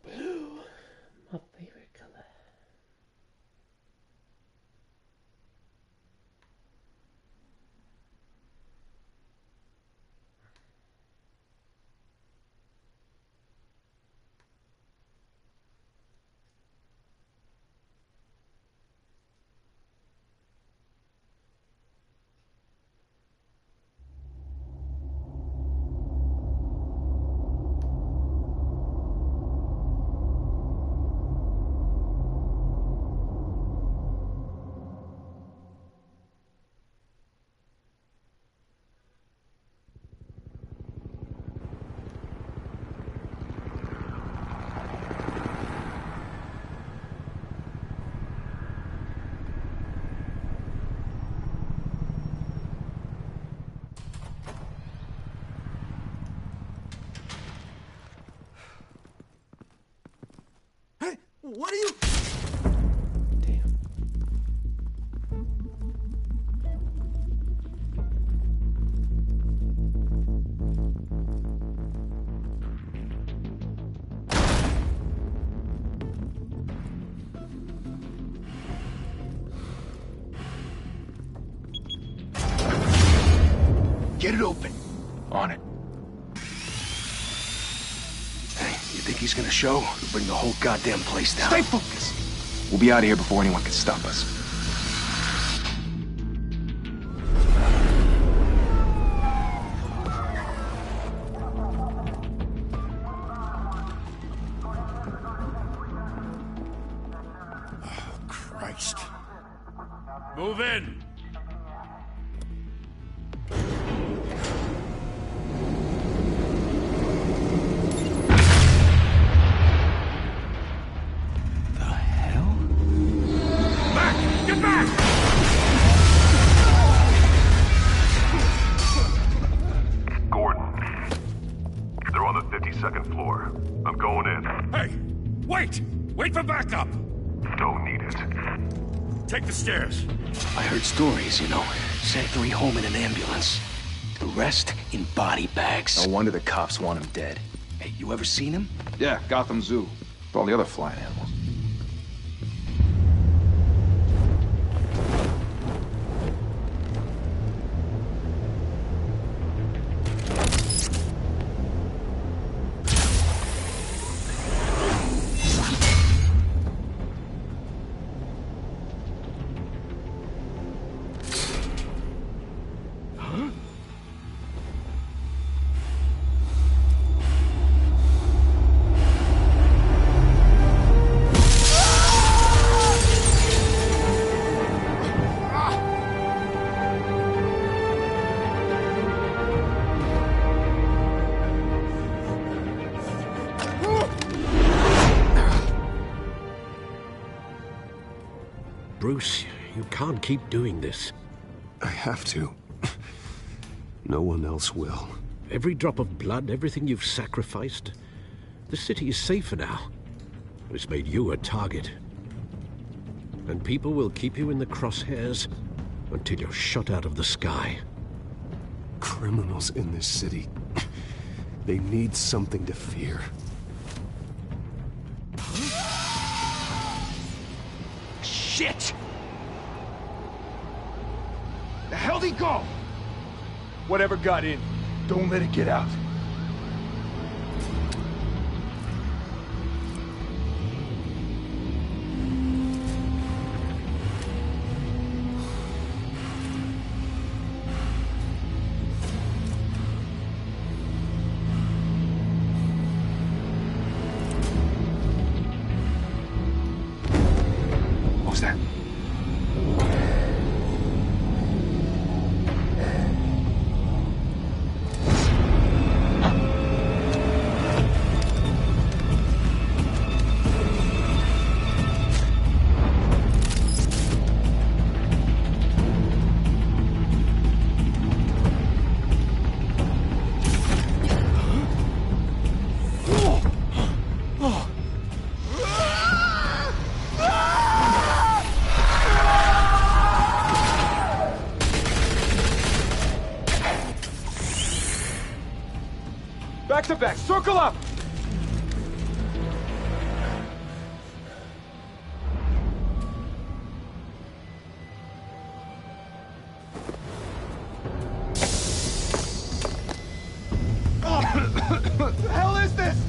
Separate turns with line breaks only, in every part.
Blue, my favorite color.
What are you...
Damn.
Get it open. On it. Hey, you think he's gonna show? We'll bring the whole goddamn place down.
Stay focused. We'll be out of here before anyone can stop us.
Oh, Christ.
Move in! Wait for backup!
Don't need it.
Take the stairs.
I heard stories, you know. Sent 3 home in an ambulance. The rest in body bags.
No wonder the cops want him dead.
Hey, you ever seen him?
Yeah, Gotham Zoo. With all the other flying animals.
Bruce, you can't keep doing this.
I have to. No one else will.
Every drop of blood, everything you've sacrificed. The city is safer now. It's made you a target. And people will keep you in the crosshairs until you're shot out of the sky.
Criminals in this city. They need something to fear.
Shit!
The hell'd he go? Whatever got in, don't let it get out. What was that? Back to back, circle up! What the hell is this?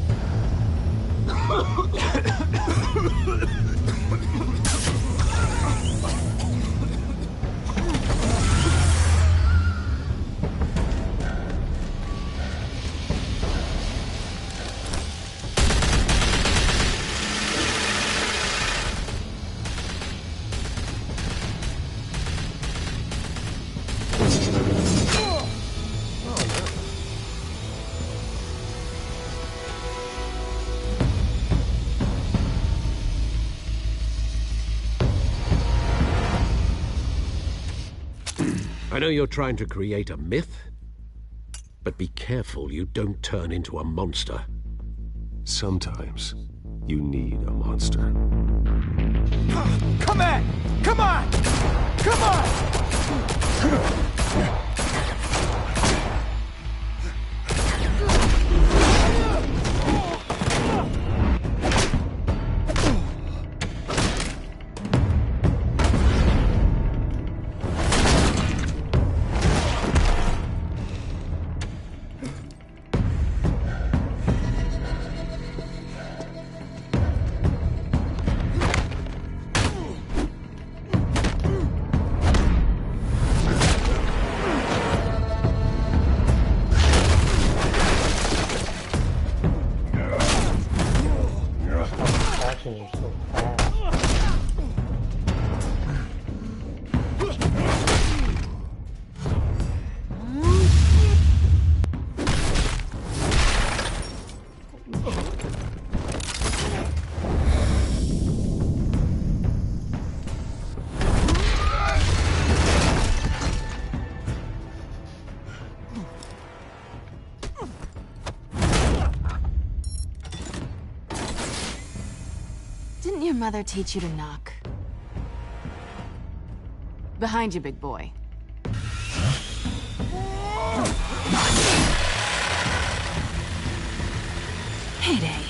I know you're trying to create a myth, but be careful you don't turn into a monster.
Sometimes you need a monster.
Come on! Come on! Come on!
Actions are so fast.
Didn't your mother teach you to knock? Behind you, big boy. Heyday.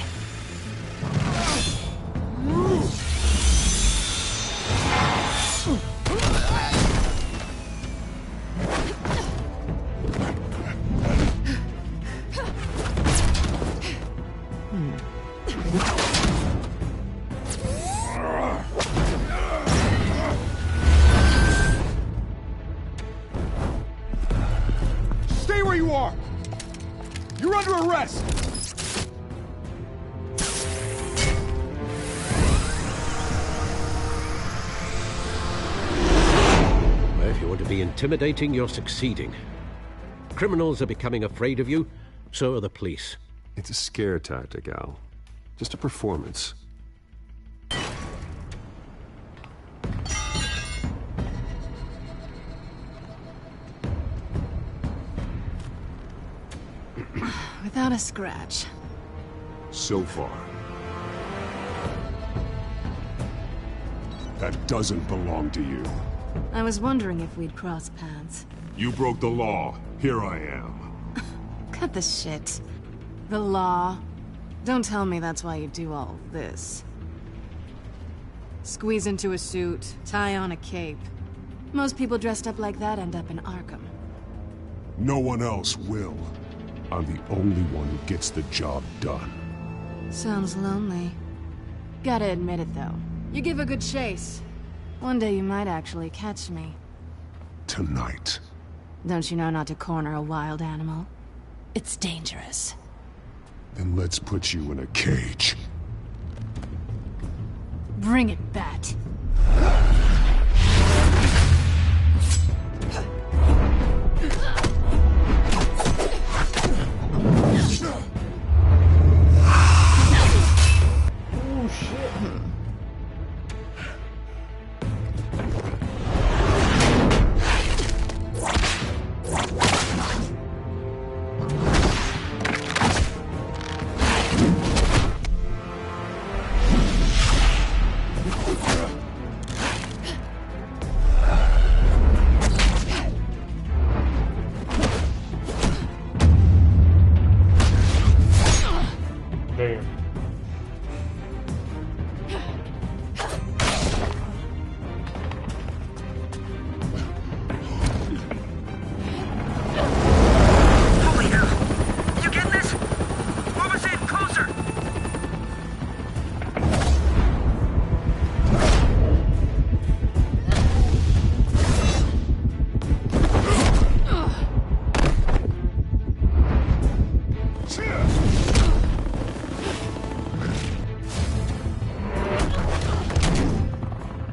Stay where you are! You're under arrest!
Well, if you want to be intimidating, you're succeeding. Criminals are becoming afraid of you, so are the police.
It's a scare tactic, Al. Just a performance.
Without a scratch.
So far. That doesn't belong to you.
I was wondering if we'd cross paths.
You broke the law. Here I am.
Cut the shit. The law. Don't tell me that's why you do all this. Squeeze into a suit, tie on a cape. Most people dressed up like that end up in Arkham.
No one else will. I'm the only one who gets the job done.
Sounds lonely. Gotta admit it, though. You give a good chase. One day you might actually catch me.
Tonight.
Don't you know not to corner a wild animal? It's dangerous.
Then let's put you in a cage.
Bring it, Bat.
Oh shit.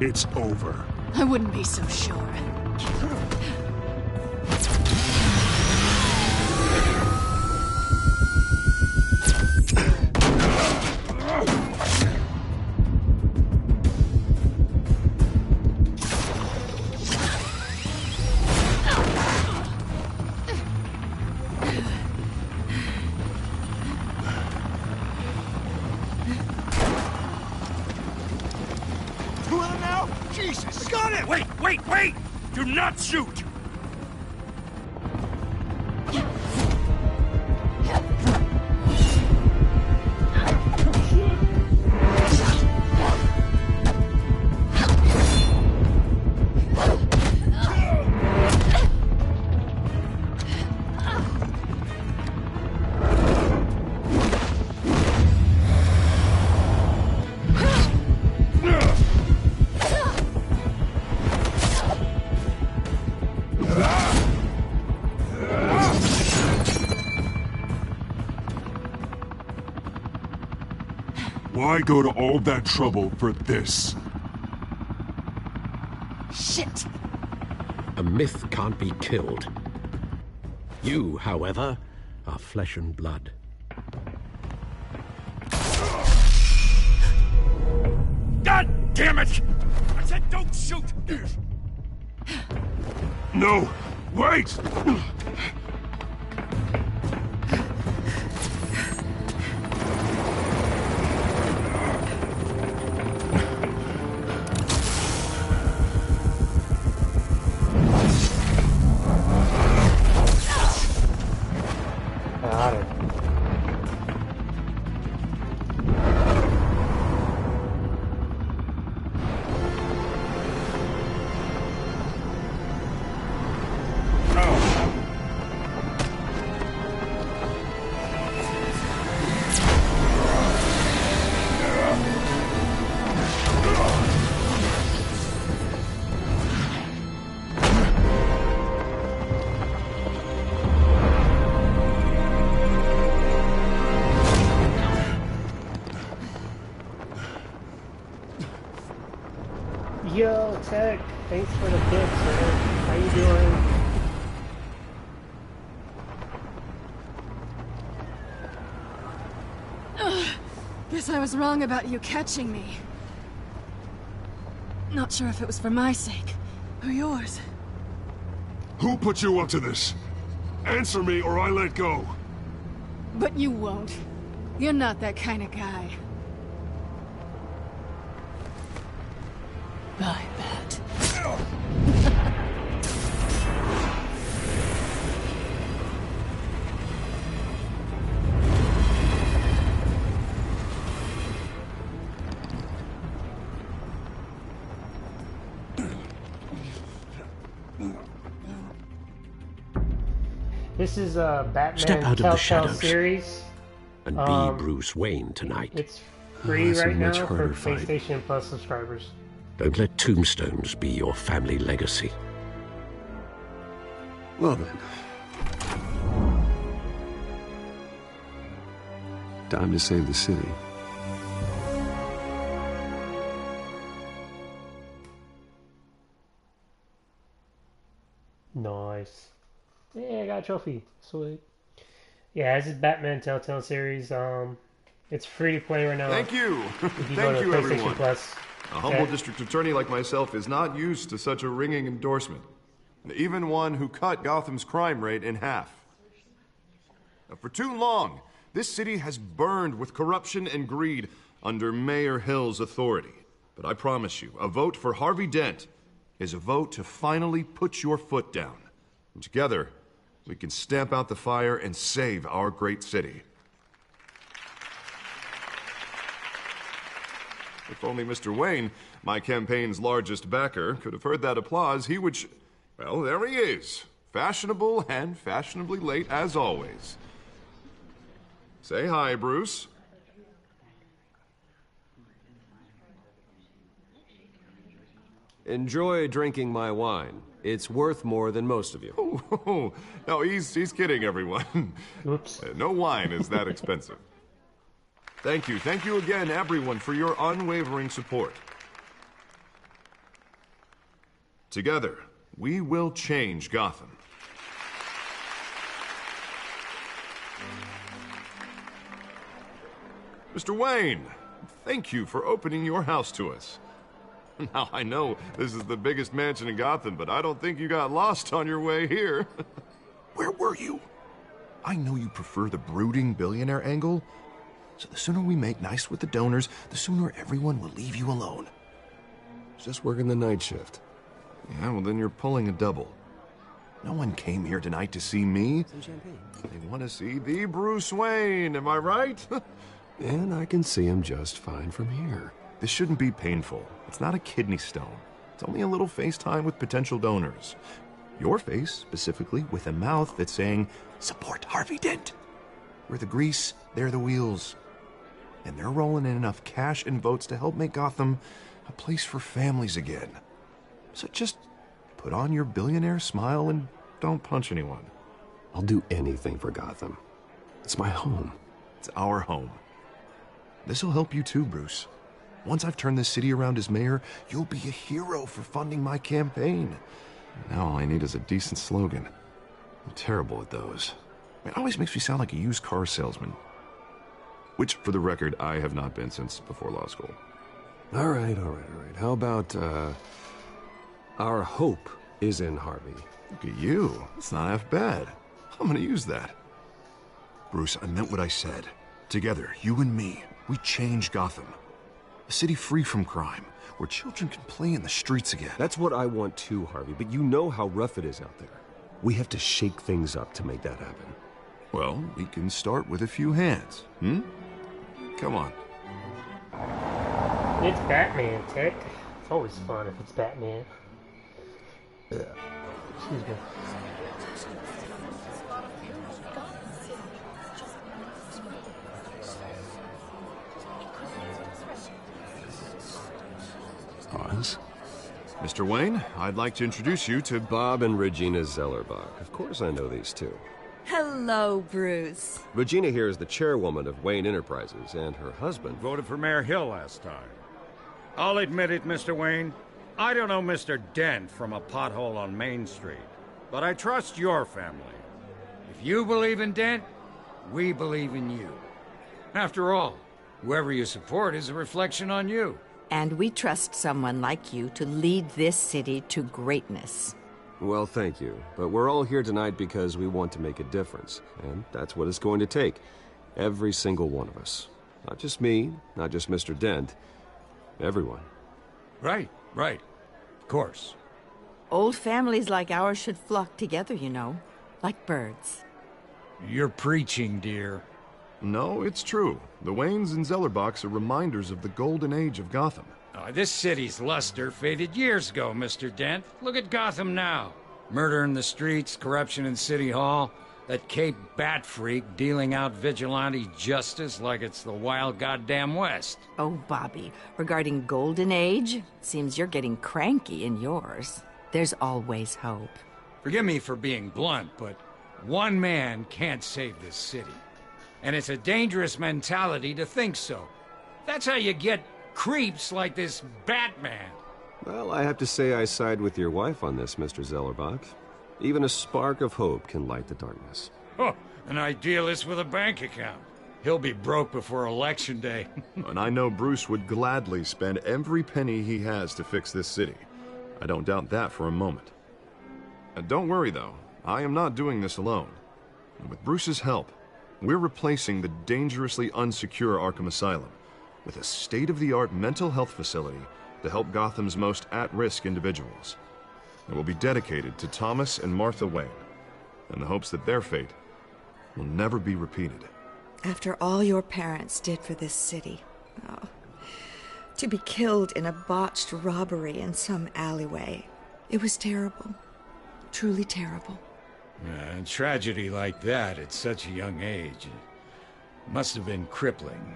It's over.
I wouldn't be so sure.
Jesus! Got it!
Wait, wait, wait! Do not shoot!
Why go to all that trouble for this?
Shit!
A myth can't be killed. You, however, are flesh and blood.
God damn it! I said don't shoot!
No! Wait!
Got it. Yo, Tech, thanks for the bits, man. How you doing?
Guess I was wrong about you catching me. Not sure if it was for my sake, or yours.
Who put you up to this? Answer me or I let go.
But you won't. You're not that kind of guy. I bet.
This is a Batman
Step out of the
Telltale
shadows.
series.
And be Bruce Wayne tonight.
It's free
that's a
right now
much
for
harder fight.
PlayStation Plus subscribers.
Don't let tombstones be your family legacy.
Well then. Time to save the city.
Nice. Yeah, I got a trophy. Sweet. Yeah, this is Batman Telltale series. It's free to play right now.
Thank you.
If you go
Thank
to
you,
PlayStation
everyone.
Plus.
A humble district attorney like myself is not used to such a ringing endorsement. Even one who cut Gotham's crime rate in half. Now, for too long, this city has burned with corruption and greed under Mayor Hill's authority. But I promise you, a vote for Harvey Dent is a vote to finally put your foot down. And together, we can stamp out the fire and save our great city. If only Mr. Wayne, my campaign's largest backer, could have heard that applause, he would well, there he is. Fashionable and fashionably late as always. Say hi, Bruce.
Enjoy drinking my wine. It's worth more than most of you.
Oh, no, he's kidding, everyone.
Oops.
No wine is that expensive. Thank you again, everyone, for your unwavering support. Together, we will change Gotham. Mr. Wayne, thank you for opening your house to us. Now, I know this is the biggest mansion in Gotham, but I don't think you got lost on your way here. Where were you? I know you prefer the brooding billionaire angle, so the sooner we make nice with the donors, the sooner everyone will leave you alone.
Just working the night shift.
Yeah, well then you're pulling a double. No one came here tonight to see me.
Some champagne.
They want to see the Bruce Wayne, am I right?
And I can see him just fine from here.
This shouldn't be painful. It's not a kidney stone. It's only a little FaceTime with potential donors. Your face, specifically, with a mouth that's saying, support Harvey Dent. We're the grease, they're the wheels. And they're rolling in enough cash and votes to help make Gotham a place for families again. So just put on your billionaire smile and don't punch anyone.
I'll do anything for Gotham. It's my home.
It's our home. This'll help you too, Bruce. Once I've turned this city around as mayor, you'll be a hero for funding my campaign. Now all I need is a decent slogan. I'm terrible at those. It always makes me sound like a used car salesman. Which, for the record, I have not been since before law school.
All right. How about, our hope is in Harvey?
Look at you. It's not half bad. I'm gonna use that. Bruce, I meant what I said. Together, you and me, we change Gotham. A city free from crime, where children can play in the streets again.
That's what I want too, Harvey, but you know how rough it is out there. We have to shake things up to make that happen.
Well, we can start with a few hands, Come on.
It's Batman, Tech. It's always fun if it's Batman. Excuse me.
Oz?
Mr. Wayne, I'd like to introduce you to
Bob and Regina Zellerbach. Of course I know these two.
Hello, Bruce.
Regina here is the chairwoman of Wayne Enterprises, and her husband...
Voted for Mayor Hill last time. I'll admit it, Mr. Wayne. I don't know Mr. Dent from a pothole on Main Street, but I trust your family. If you believe in Dent, we believe in you. After all, whoever you support is a reflection on you.
And we trust someone like you to lead this city to greatness.
Well, thank you. But we're all here tonight because we want to make a difference. And that's what it's going to take. Every single one of us. Not just me, not just Mr. Dent. Everyone.
Right. Of course.
Old families like ours should flock together, you know. Like birds.
You're preaching, dear.
No, it's true. The Waynes and Zellerbachs are reminders of the golden age of Gotham.
This city's luster faded years ago, Mr. Dent. Look at Gotham now. Murder in the streets, corruption in City Hall, that Cape Bat freak dealing out vigilante justice like it's the wild goddamn West.
Oh, Bobby, regarding Golden Age, seems you're getting cranky in yours. There's always hope.
Forgive me for being blunt, but one man can't save this city. And it's a dangerous mentality to think so. That's how you get creeps like this Batman.
Well, I have to say I side with your wife on this, Mr. Zellerbach. Even a spark of hope can light the darkness.
Oh, an idealist with a bank account. He'll be broke before Election Day.
And I know Bruce would gladly spend every penny he has to fix this city. I don't doubt that for a moment. Don't worry, though. I am not doing this alone. And with Bruce's help, we're replacing the dangerously unsecure Arkham Asylum with a state-of-the-art mental health facility to help Gotham's most at-risk individuals. It will be dedicated to Thomas and Martha Wayne, in the hopes that their fate will never be repeated.
After all your parents did for this city, to be killed in a botched robbery in some alleyway, it was terrible. Truly terrible.
A tragedy like that at such a young age must have been crippling.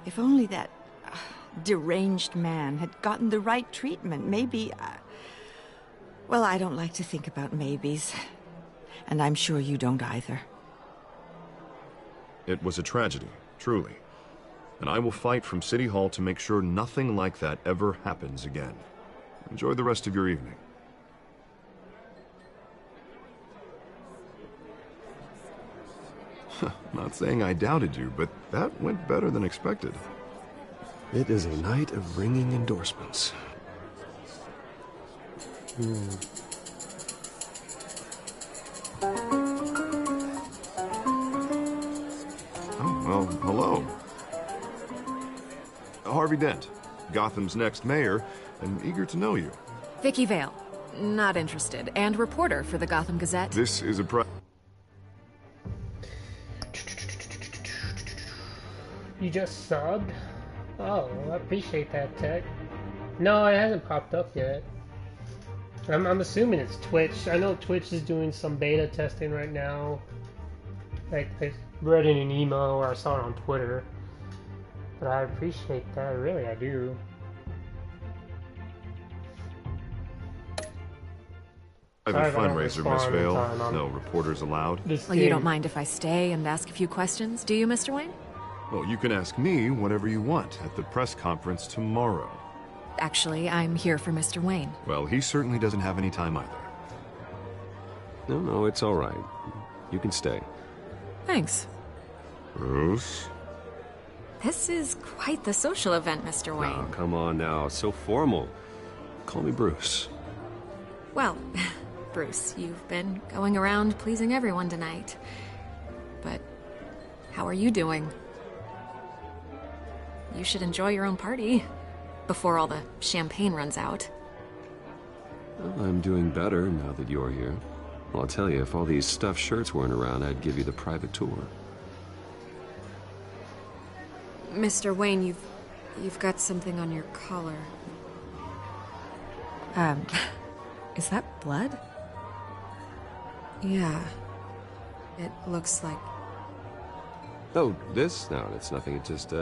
If only that deranged man had gotten the right treatment, maybe... Well, I don't like to think about maybes. And I'm sure you don't either.
It was a tragedy, truly. And I will fight from City Hall to make sure nothing like that ever happens again. Enjoy the rest of your evening. Not saying I doubted you, but that went better than expected.
It is a night of ringing endorsements.
Oh, well, hello. Harvey Dent, Gotham's next mayor, and eager to know you.
Vicky Vale. Not interested. And reporter for the Gotham Gazette.
This is a
You just subbed? Oh, I appreciate that, Tech. No, it hasn't popped up yet. I'm assuming it's Twitch. I know Twitch is doing some beta testing right now. Like, I read in an email or I saw it on Twitter. But I appreciate that, really, I do.
I have a fundraiser, Miss Vale. No reporters allowed.
Well, you don't mind if I stay and ask a few questions, do you, Mr. Wayne?
Well, you can ask me whatever you want at the press conference tomorrow.
Actually, I'm here for Mr. Wayne.
Well, he certainly doesn't have any time either.
No, it's all right. You can stay.
Thanks.
Bruce?
This is quite the social event, Mr. Wayne.
Oh, come on now. So formal. Call me Bruce.
Well, Bruce, you've been going around pleasing everyone tonight. But how are you doing? You should enjoy your own party before all the champagne runs out.
Well, I'm doing better now that you're here. Well, I'll tell you, if all these stuffed shirts weren't around, I'd give you the private tour.
Mr. Wayne, you've got something on your collar. Is that blood? Yeah. It looks like...
Oh, this? No, it's nothing. It just,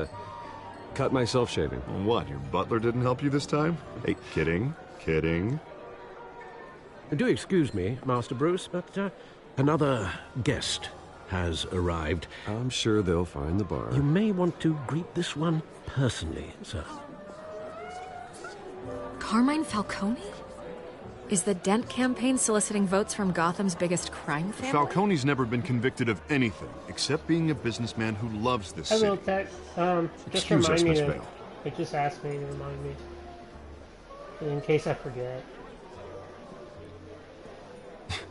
cut myself shaving.
What, your butler didn't help you this time? Hey, kidding.
Do excuse me, Master Bruce, but another guest has arrived.
I'm sure they'll find the bar.
You may want to greet this one personally, sir.
Carmine Falcone? Is the Dent campaign soliciting votes from Gotham's biggest crime family?
Falcone's never been convicted of anything, except being a businessman who loves this
Hello,
city.
Tech. Just
Excuse
remind
us,
me
Miss
to...
Vale.
It just asked me to remind me. In case I forget.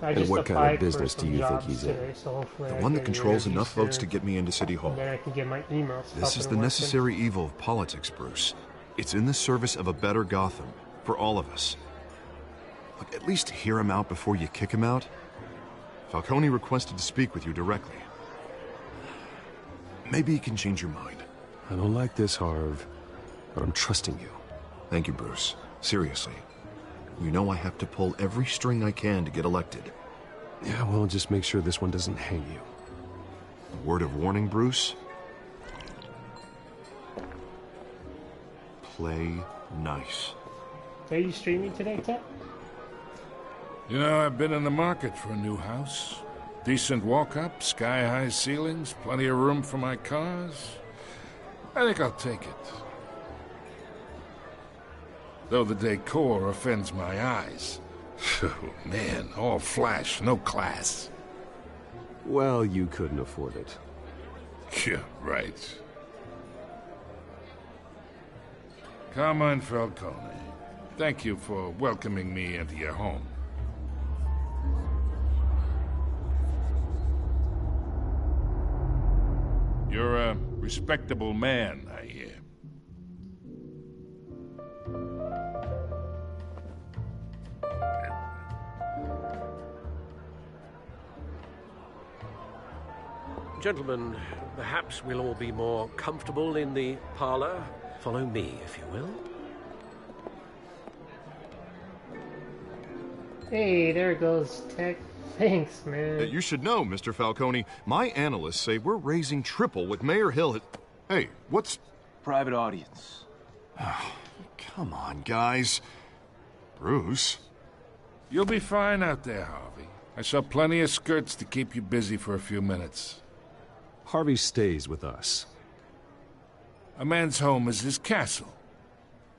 I
And
just
what kind
applied
of business
for
do
some
you think
jobs
he's in?
today, so hopefully
The
I
one that
get an
controls
interview
enough votes to
soon,
get me into City Hall.
and then I can get my emails.
This is the necessary evil of politics, Bruce. It's in the service of a better Gotham, for all of us. Look, at least hear him out before you kick him out. Falcone requested to speak with you directly. Maybe he can change your mind.
I don't like this, Harv, but I'm trusting you.
Thank you, Bruce. Seriously. You know I have to pull every string I can to get elected.
Yeah, well, just make sure this one doesn't hang you.
Word of warning, Bruce? Play nice.
Are you streaming today, Tech?
You know, I've been in the market for a new house. Decent walk-up, sky-high ceilings, plenty of room for my cars. I think I'll take it. Though the decor offends my eyes. Oh, man, all flash, no class.
Well, you couldn't afford it.
Yeah, right. Carmine Falcone, thank you for welcoming me into your home. You're a respectable man, I hear.
Gentlemen, perhaps we'll all be more comfortable in the parlor. Follow me, if you will.
Hey, there goes Tech. Thanks, man.
You should know, Mr. Falcone, my analysts say we're raising triple with Mayor Hill. Hey, what's...
Private audience.
Come on, guys. Bruce?
You'll be fine out there, Harvey. I saw plenty of skirts to keep you busy for a few minutes.
Harvey stays with us.
A man's home is his castle.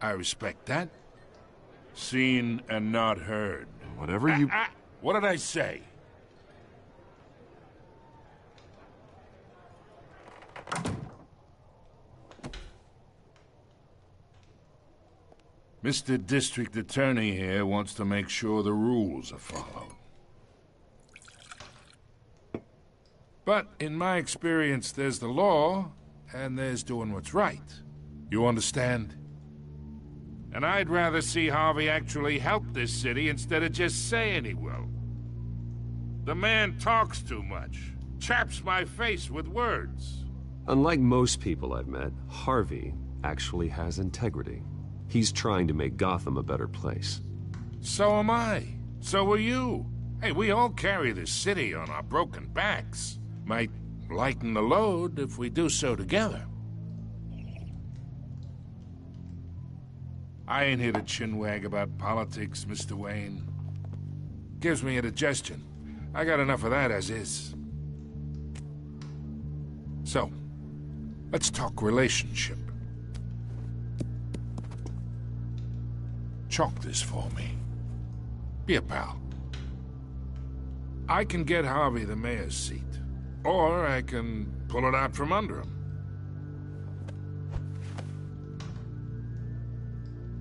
I respect that. Seen and not heard.
Whatever you...
What did I say? Mr. District Attorney here wants to make sure the rules are followed. But in my experience, there's the law, and there's doing what's right. You understand? And I'd rather see Harvey actually help this city instead of just saying he will. The man talks too much, chaps my face with words.
Unlike most people I've met, Harvey actually has integrity. He's trying to make Gotham a better place.
So am I. So are you. Hey, we all carry this city on our broken backs. Might lighten the load if we do so together. I ain't here to chinwag about politics, Mr. Wayne. Gives me indigestion. I got enough of that as is. So, let's talk relationship. Chalk this for me. Be a pal. I can get Harvey the mayor's seat, or I can pull it out from under him.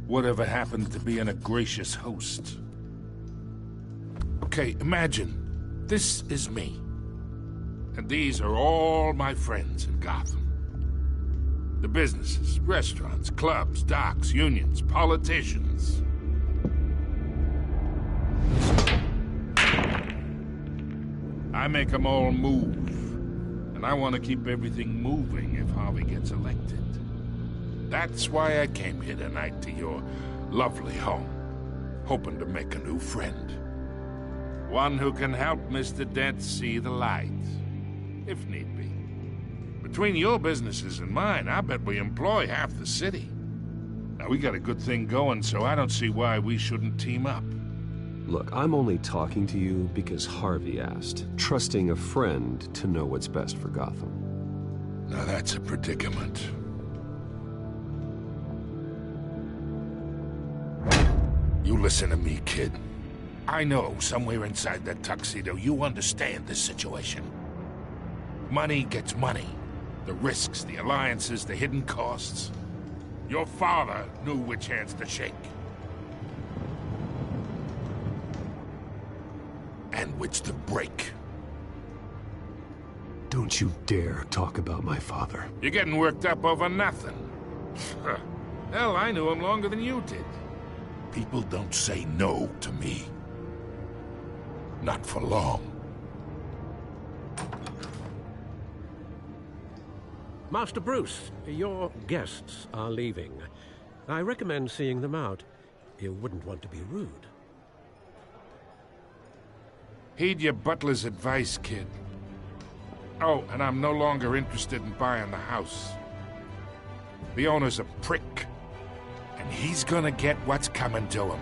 Whatever happened to being a gracious host? Okay, imagine, this is me. And these are all my friends in Gotham. The businesses, restaurants, clubs, docks, unions, politicians. I make them all move. And I want to keep everything moving if Harvey gets elected. That's why I came here tonight to your lovely home, hoping to make a new friend. One who can help Mr. Dent see the light, if need be. Between your businesses and mine, I bet we employ half the city. Now, we got a good thing going, so I don't see why we shouldn't team up.
Look, I'm only talking to you because Harvey asked, trusting a friend to know what's best for Gotham.
Now that's a predicament. You listen to me, kid. I know somewhere inside that tuxedo you understand this situation. Money gets money. The risks, the alliances, the hidden costs. Your father knew which hands to shake. And which to break.
Don't you dare talk about my father.
You're getting worked up over nothing. Hell, I knew him longer than you did. People don't say no to me. Not for long.
Master Bruce, your guests are leaving. I recommend seeing them out. You wouldn't want to be rude.
Heed your butler's advice, kid. Oh, and I'm no longer interested in buying the house. The owner's a prick. And he's gonna get what's coming to him.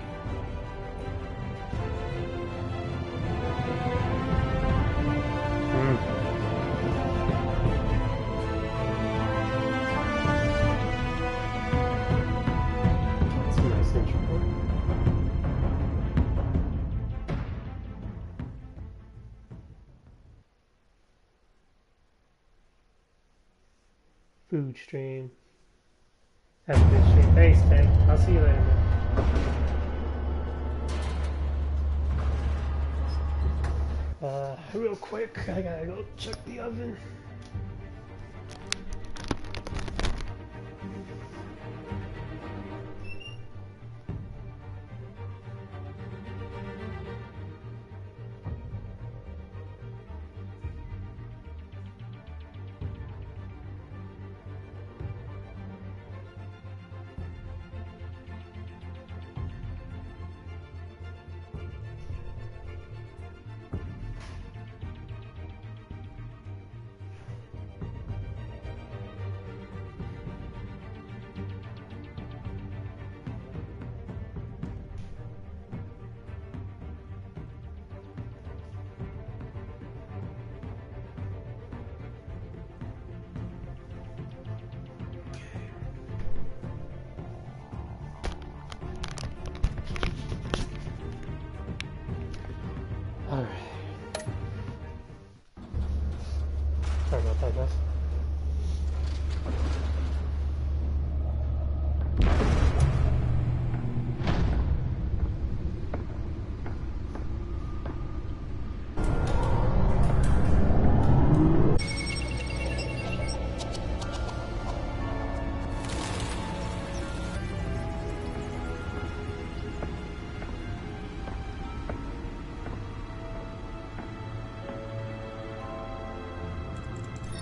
That's a nice intro. Food stream. Have a good stream. Thanks, Ted. I'll see you later, man. Real quick, I gotta go check the oven. Alright. Sorry about that, guys.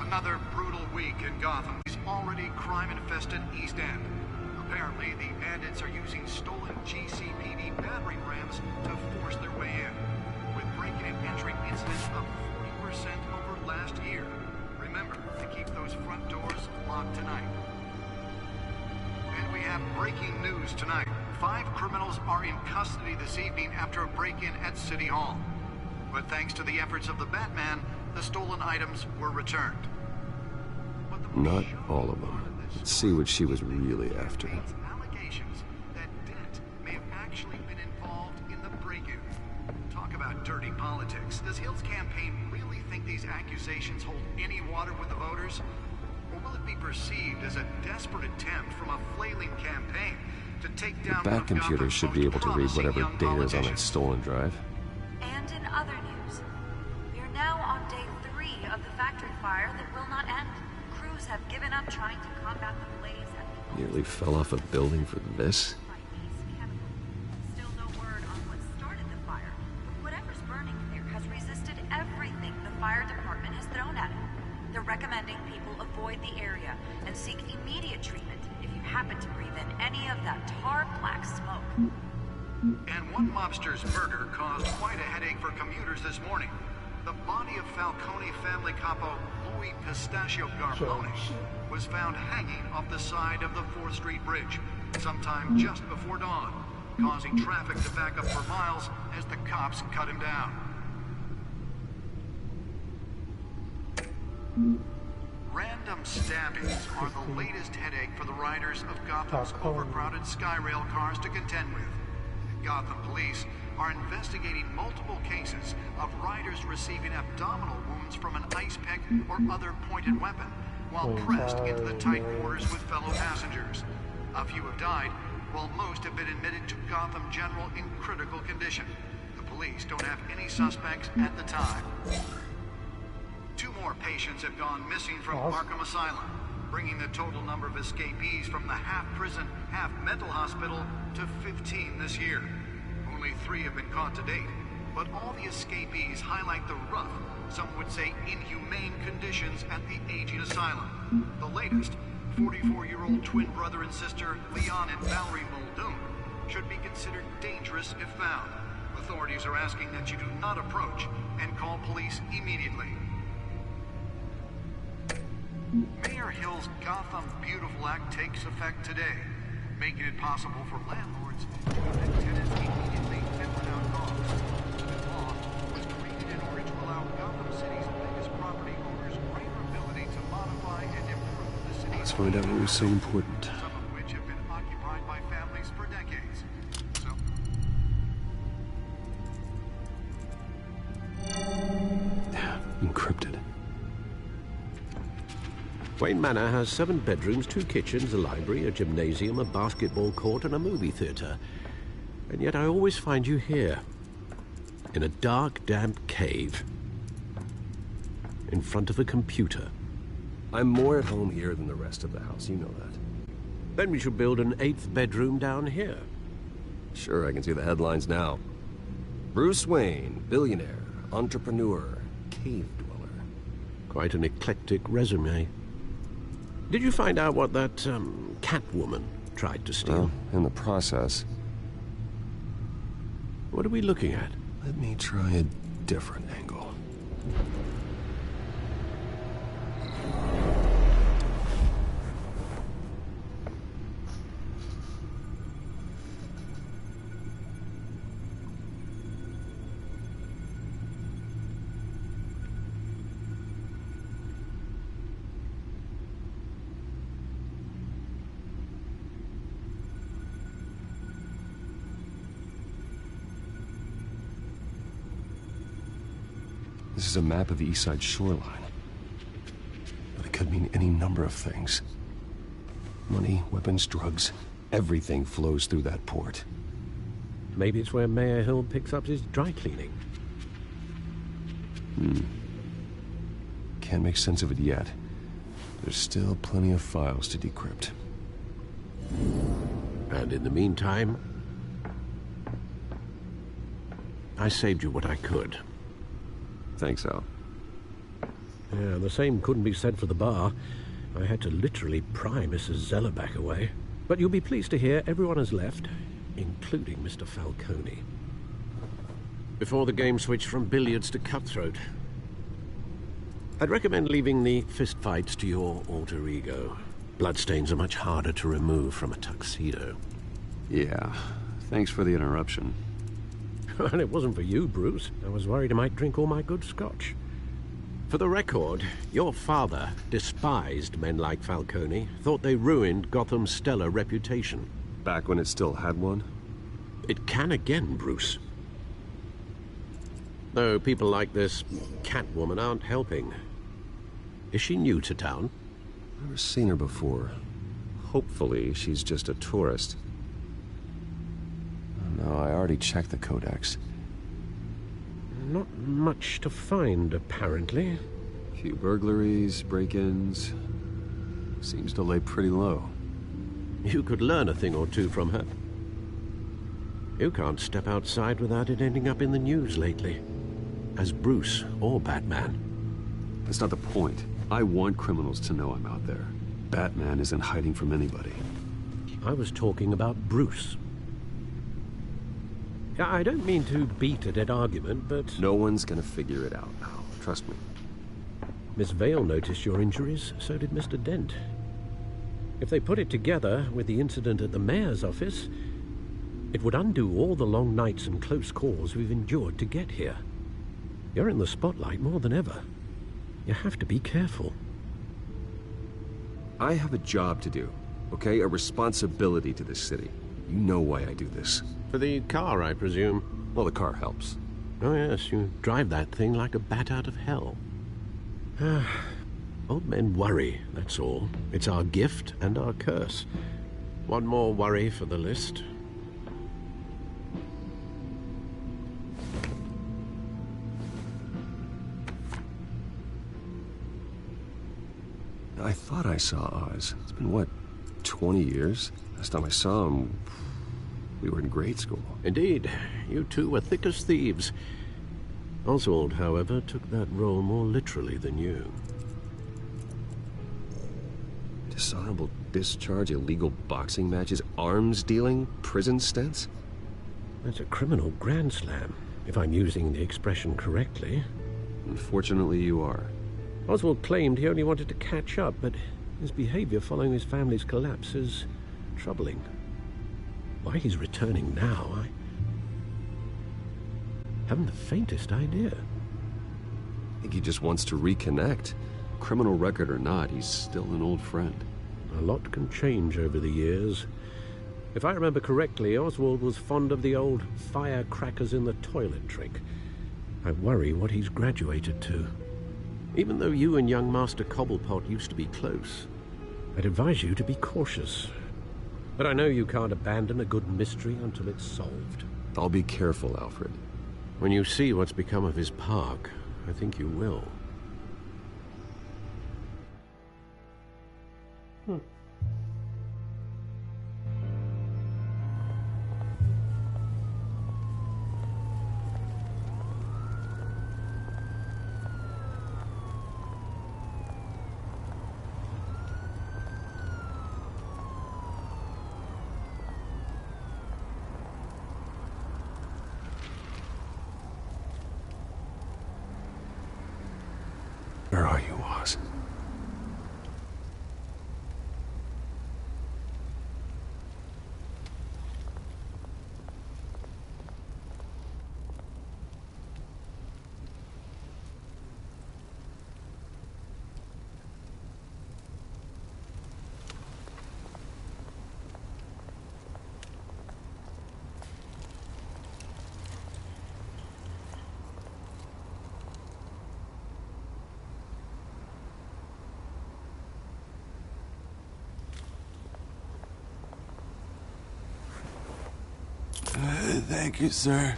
Another brutal week in Gotham's already crime-infested East End. Apparently, the bandits are using stolen GCPD battering rams to force their way in, with breaking and entering incidents up 40% over last year. Remember to keep those front doors locked tonight. And we have breaking news tonight. 5 criminals are in custody this evening after a break-in at City Hall. But thanks to the efforts of the Batman, the stolen items were returned.
Not all of them. Let's see what she was really after.
Allegations that Dent may have actually been involved in the break-in. Talk about dirty politics. Does Hill's campaign really think these accusations hold any water with the voters? Or will it be perceived as a desperate attempt from a flailing campaign to take down
Bat computer should be able to read whatever data is on that stolen drive.
And in other news, we are now on day 3 of the factory fire that will not end. Crews have given up trying to combat the blaze.
Nearly fell off a building for this.
Still no word on what started the fire, but whatever's burning there has resisted everything the fire department has thrown at it. They're recommending people avoid the area and seek immediate treatment if you happen to breathe in any of that tar black smoke.
And one mobster's murder caused quite a headache for commuters this morning. The body of Falcone family capo Louis Pistachio Garbone was found hanging off the side of the 4th Street Bridge sometime just before dawn, causing traffic to back up for miles as the cops cut him down. Random stabbings are the latest headache for the riders of Gotham's overcrowded Skyrail cars to contend with. Gotham police are investigating multiple cases of riders receiving abdominal wounds from an ice pick or other pointed weapon while pressed into the tight quarters with fellow passengers. A few have died, while most have been admitted to Gotham General in critical condition. The police don't have any suspects at the time. 2 more patients have gone missing from Arkham Asylum, bringing the total number of escapees from the half-prison, half-mental hospital to 15 this year. Only 3 have been caught to date, but all the escapees highlight the rough, some would say inhumane conditions at the aging asylum. The latest, 44-year-old twin brother and sister Leon and Valerie Muldoon, should be considered dangerous if found. Authorities are asking that you do not approach and call police immediately. Mayor Hill's Gotham Beautiful Act takes effect today, making it possible for landlords to evict tenants immediately and without cause. The law was created in order to allow Gotham City's biggest property owners greater ability to modify and improve the city's...
Let's find out what was so important.
Some of which have been occupied by families for decades.
Encrypted.
Wayne Manor has 7 bedrooms, 2 kitchens, a library, a gymnasium, a basketball court, and a movie theater. And yet I always find you here, in a dark, damp cave, in front of a computer.
I'm more at home here than the rest of the house, you know that.
Then we should build an 8th bedroom down here.
Sure, I can see the headlines now. Bruce Wayne, billionaire, entrepreneur, cave dweller.
Quite an eclectic resume. Did you find out what that, Catwoman tried to steal?
Well, in the process.
What are we looking at?
Let me try a different angle. This is a map of the East Side shoreline. But it could mean any number of things. Money, weapons, drugs, everything flows through that port.
Maybe it's where Mayor Hill picks up his dry cleaning.
Can't make sense of it yet. There's still plenty of files to decrypt.
And in the meantime, I saved you what I could.
Thanks, Al.
Yeah, the same couldn't be said for the bar. I had to literally pry Mrs. Zellerback away. But you'll be pleased to hear everyone has left, including Mr. Falcone. Before the game switched from billiards to cutthroat. I'd recommend leaving the fistfights to your alter ego. Bloodstains are much harder to remove from a tuxedo.
Yeah, thanks for the interruption.
And it wasn't for you, Bruce. I was worried I might drink all my good scotch. For the record, your father despised men like Falcone, thought they ruined Gotham's stellar reputation.
Back when it still had one?
It can again, Bruce. Though people like this Catwoman aren't helping. Is she new to town?
Never seen her before. Hopefully, she's just a tourist. No, I already checked the codex.
Not much to find, apparently.
Few burglaries, break-ins. Seems to lay pretty low.
You could learn a thing or two from her. You can't step outside without it ending up in the news lately. As Bruce or Batman.
That's not the point. I want criminals to know I'm out there. Batman isn't hiding from anybody.
I was talking about Bruce. I don't mean to beat a dead argument, but...
No one's gonna figure it out now. Trust me.
Miss Vale noticed your injuries, so did Mr. Dent. If they put it together with the incident at the mayor's office, it would undo all the long nights and close calls we've endured to get here. You're in the spotlight more than ever. You have to be careful.
I have a job to do, okay? A responsibility to this city. You know why I do this.
For the car, I presume?
Well, the car helps.
Oh yes, you drive that thing like a bat out of hell. Old men worry, that's all. It's our gift and our curse. One more worry for the list.
I thought I saw Oz. It's been, what, 20 years? Last time I saw him, we were in grade school.
Indeed. You two were thick as thieves. Oswald, however, took that role more literally than you.
Dishonorable discharge, illegal boxing matches, arms dealing, prison stints?
That's a criminal grand slam, if I'm using the expression correctly.
Unfortunately, you are.
Oswald claimed he only wanted to catch up, but his behavior following his family's collapse is troubling. Why he's returning now, I haven't the faintest idea.
I think he just wants to reconnect. Criminal record or not, he's still an old friend.
A lot can change over the years. If I remember correctly, Oswald was fond of the old firecrackers in the toilet trick. I worry what he's graduated to. Even though you and young Master Cobblepot used to be close, I'd advise you to be cautious. But I know you can't abandon a good mystery until it's solved.
I'll be careful, Alfred.
When you see what's become of his park, I think you will.
Where are you, Oz?
Thank you, sir.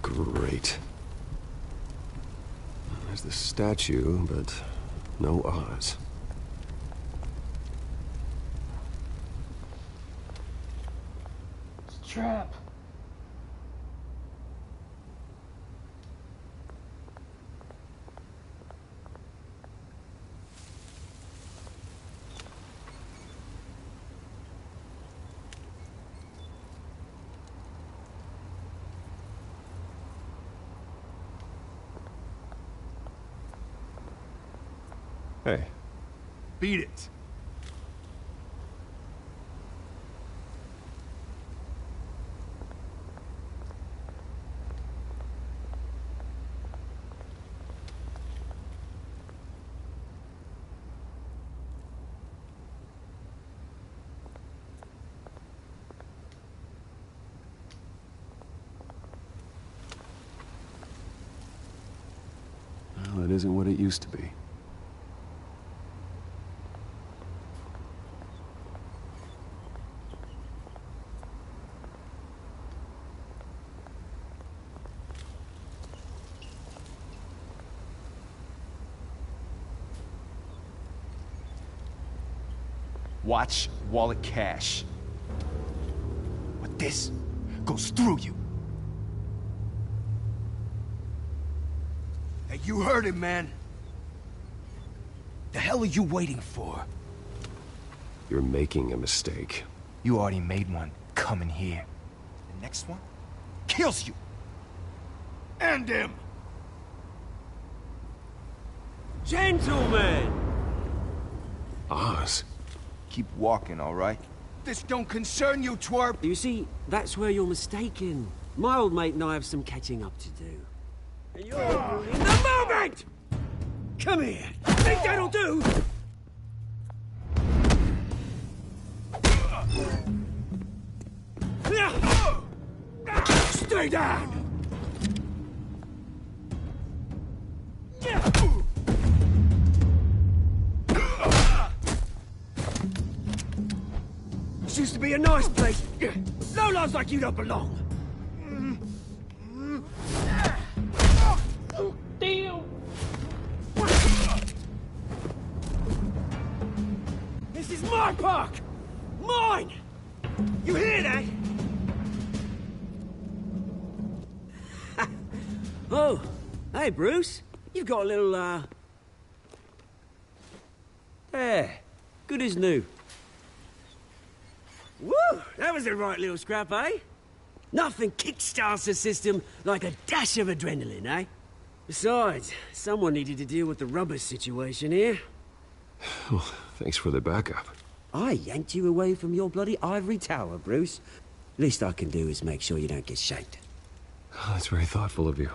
Great. There's the statue, but no Oz.
It's a trap.
Hey.
Beat it.
Well, it isn't what it used to be.
Watch wallet cash. But this goes through you. Hey, you heard him, man. The hell are you waiting for?
You're making a mistake.
You already made one coming here. The next one kills you. And him.
Gentlemen!
Oz.
Keep walking, all right? This don't concern you, twerp!
You see, that's where you're mistaken. My old mate and I have some catching up to do. And you're ruining the moment! Come here! Think that'll do? Stay down! This used to be a nice place. Lowlifes like you don't belong.
Damn!
This is my park! Mine! You hear that? Oh, hey, Bruce. You've got a little, There. Good as new. Woo! That was a right little scrap, eh? Nothing kickstarts the system like a dash of adrenaline, eh? Besides, someone needed to deal with the rubber situation here.
Well, thanks for the backup.
I yanked you away from your bloody ivory tower, Bruce. Least I can do is make sure you don't get shanked.
Oh, that's very thoughtful of you.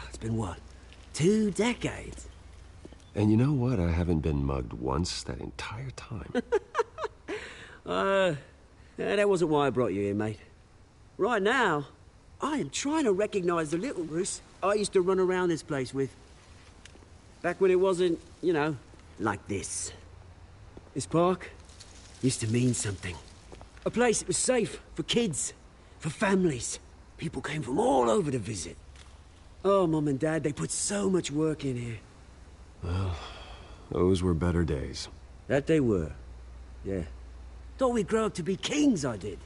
It's been what? 2 decades?
And you know what? I haven't been mugged once that entire time.
That wasn't why I brought you here, mate. Right now, I am trying to recognize the little Bruce I used to run around this place with. Back when it wasn't, you know, like this. This park used to mean something. A place that was safe for kids, for families. People came from all over to visit. Oh, Mum and Dad, they put so much work in here.
Well, those were better days.
That they were, yeah. Thought we'd grow up to be kings, I did.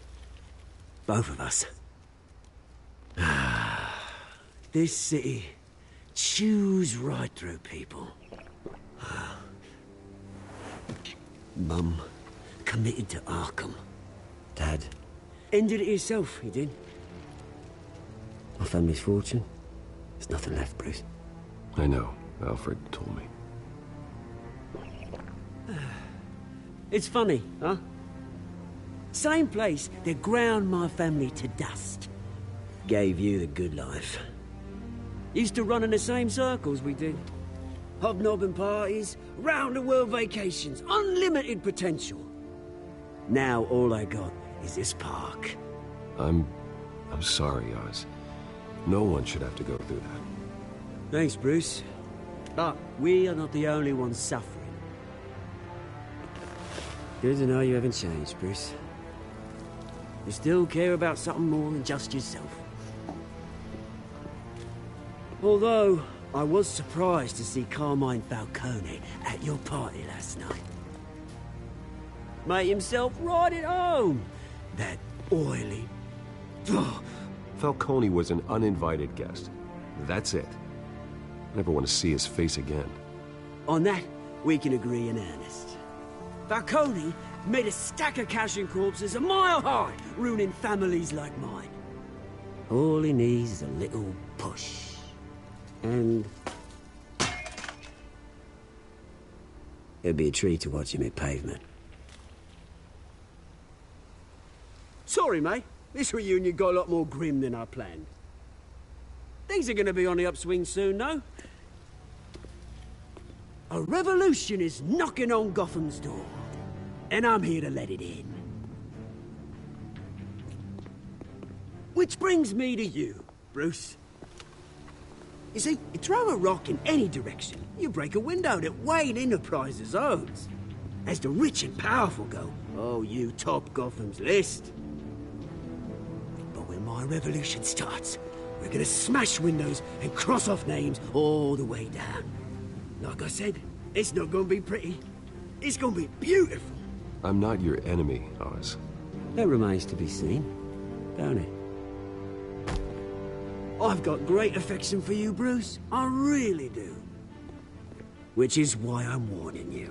Both of us. This city chews right through people. Mum committed to Arkham. Dad ended it himself, he did. My family's fortune, there's nothing left, Bruce.
I know. Alfred told me.
It's funny, huh? Same place that ground my family to dust. Gave you the good life. Used to run in the same circles we did. Hobnobbing parties, round-the-world vacations, unlimited potential. Now all I got is this park.
I'm sorry, Oz. No one should have to go through that.
Thanks, Bruce. But we are not the only ones suffering. Good to know you haven't changed, Bruce. who still care about something more than just yourself. Although, I was surprised to see Carmine Falcone at your party last night. Made himself right at home. That oily...
Falcone was an uninvited guest. That's it. Never want to see his face again.
On that, we can agree in earnest. Falcone made a stack of cash and corpses a mile high, ruining families like mine. All he needs is a little push. And... it'd be a treat to watch him hit pavement. Sorry, mate. This reunion got a lot more grim than I planned. Things are gonna be on the upswing soon, though. A revolution is knocking on Gotham's door. And I'm here to let it in. Which brings me to you, Bruce. You see, you throw a rock in any direction, you break a window that Wayne Enterprises owns. As the rich and powerful go, oh, you top Gotham's list. But when my revolution starts, we're gonna smash windows and cross off names all the way down. Like I said, it's not gonna be pretty. It's gonna be beautiful.
I'm not your enemy, Oz.
That remains to be seen, don't it? I've got great affection for you, Bruce. I really do. Which is why I'm warning you.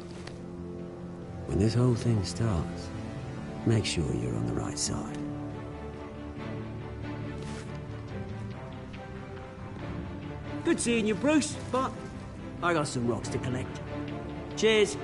When this whole thing starts, make sure you're on the right side. Good seeing you, Bruce, but I got some rocks to collect. Cheers.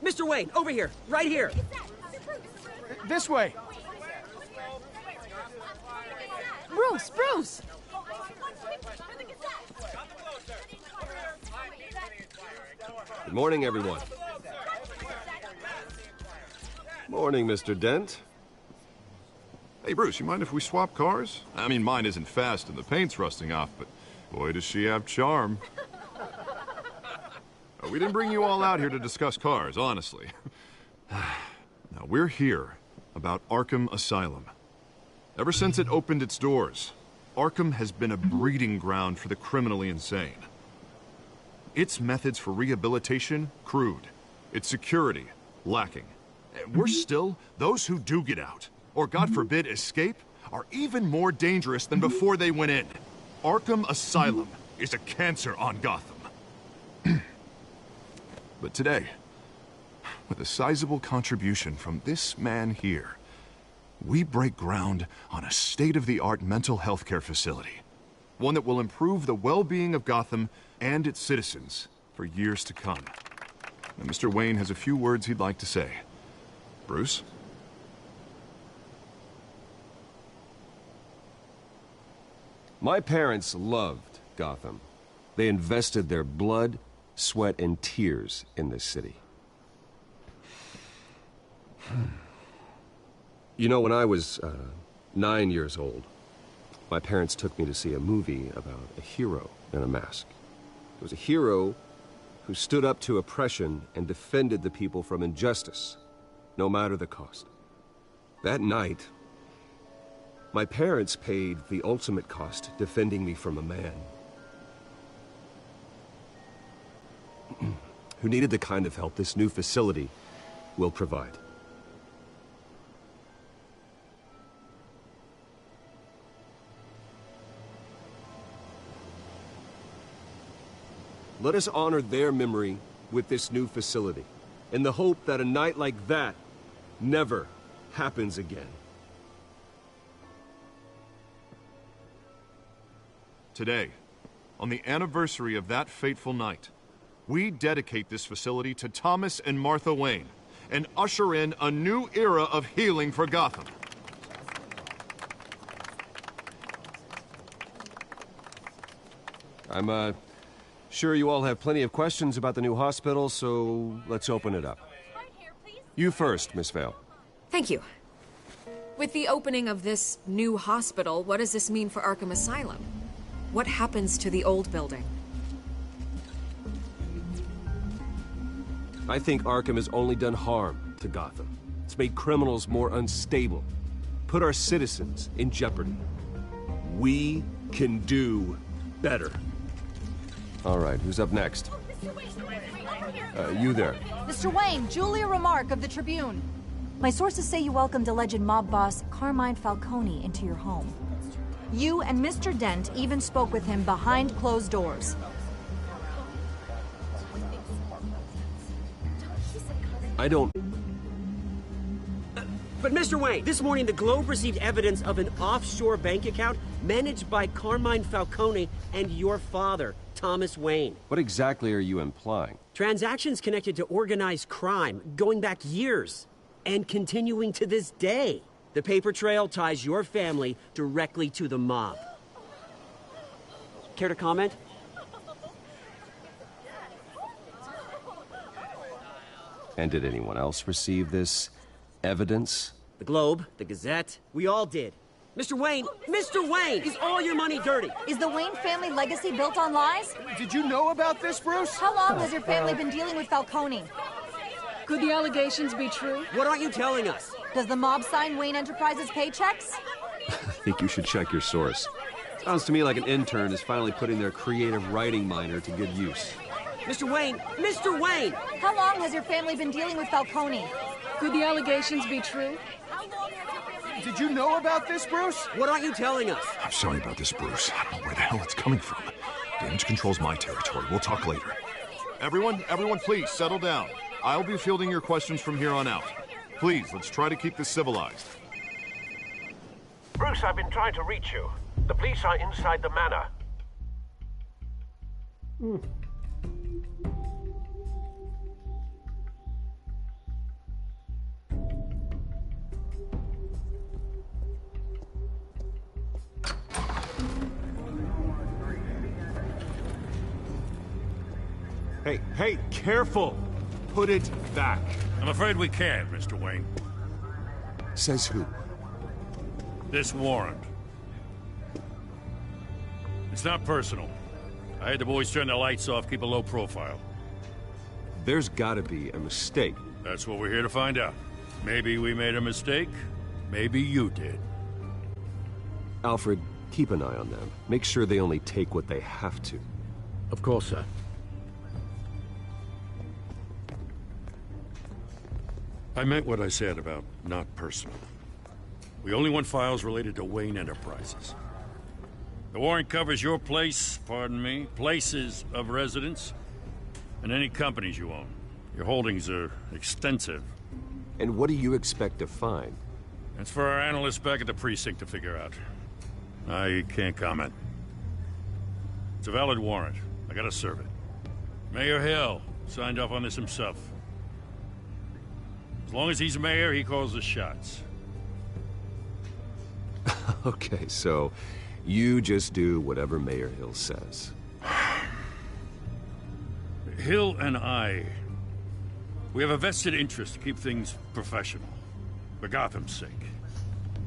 Mr. Wayne, over here, right here.
This way.
Bruce!
Good morning, everyone. Morning, Mr. Dent.
Hey, Bruce, you mind if we swap cars? I mean, mine isn't fast and the paint's rusting off, but boy, does she have charm. We didn't bring you all out here to discuss cars, honestly. Now, we're here about Arkham Asylum. Ever since it opened its doors, Arkham has been a breeding ground for the criminally insane. Its methods for rehabilitation, crude. Its security, lacking. Worse still, those who do get out, or God forbid escape, are even more dangerous than before they went in. Arkham Asylum is a cancer on Gotham. But today, with a sizable contribution from this man here, we break ground on a state-of-the-art mental health care facility. One that will improve the well-being of Gotham and its citizens for years to come. Now, Mr. Wayne has a few words he'd like to say. Bruce?
My parents loved Gotham. They invested their blood, sweat, and tears in this city. You know, when I was 9 years old, my parents took me to see a movie about a hero in a mask. It was a hero who stood up to oppression and defended the people from injustice, no matter the cost. That night, my parents paid the ultimate cost defending me from a man who needed the kind of help this new facility will provide. Let us honor their memory with this new facility. in the hope that a night like that never happens again.
Today, on the anniversary of that fateful night, we dedicate this facility to Thomas and Martha Wayne and usher in a new era of healing for Gotham.
I'm, sure you all have plenty of questions about the new hospital, so let's open it up. You first, Miss Vale.
Thank you. With the opening of this new hospital, what does this mean for Arkham Asylum? What happens to the old building?
I think Arkham has only done harm to Gotham. It's made criminals more unstable, put our citizens in jeopardy. We can do better. All right, who's up next? You there.
Mr. Wayne, Julia Remark of the Tribune. My sources say you welcomed alleged mob boss Carmine Falcone into your home. You and Mr. Dent even spoke with him behind closed doors.
I don't...
But Mr. Wayne, this morning the Globe received evidence of an offshore bank account managed by Carmine Falcone and your father, Thomas Wayne.
What exactly are you implying?
Transactions connected to organized crime, going back years, and continuing to this day. The paper trail ties your family directly to the mob. Care to comment?
And did anyone else receive this evidence?
The Globe, the Gazette, we all did. Mr. Wayne, is all your money dirty?
Is the Wayne family legacy built on lies?
Did you know about this, Bruce?
How long has your family been dealing with Falcone?
Could the allegations be true?
What aren't you telling us?
Does the mob sign Wayne Enterprises paychecks?
I think you should check your source. Sounds to me like an intern is finally putting their creative writing minor to good use.
Mr. Wayne!
How long has your family been dealing with Falcone?
Could the allegations be true?
Did you know about this, Bruce?
What aren't you telling us?
I'm sorry about this, Bruce. I don't know where the hell it's coming from. Damage control's my territory. We'll talk later. Everyone, please, settle down. I'll be fielding your questions from here on out. Please, let's try to keep this civilized.
Bruce, I've been trying to reach you. The police are inside the manor.
Hey, careful! Put it back.
I'm afraid we can't, Mr. Wayne.
Says who?
This warrant. It's not personal. I had the boys turn the lights off, keep a low profile.
There's gotta be a mistake.
That's what we're here to find out. Maybe we made a mistake. Maybe you did.
Alfred, keep an eye on them. Make sure they only take what they have to.
Of course, sir.
I meant what I said about not personal. We only want files related to Wayne Enterprises. The warrant covers your place, places of residence, and any companies you own. Your holdings are extensive.
And what do you expect to find?
That's for our analysts back at the precinct to figure out. I can't comment. It's a valid warrant. I gotta serve it. Mayor Hill signed off on this himself. As long as he's mayor, he calls the shots.
Okay, so you just do whatever Mayor Hill says.
Hill and I, we have a vested interest to keep things professional. For Gotham's sake.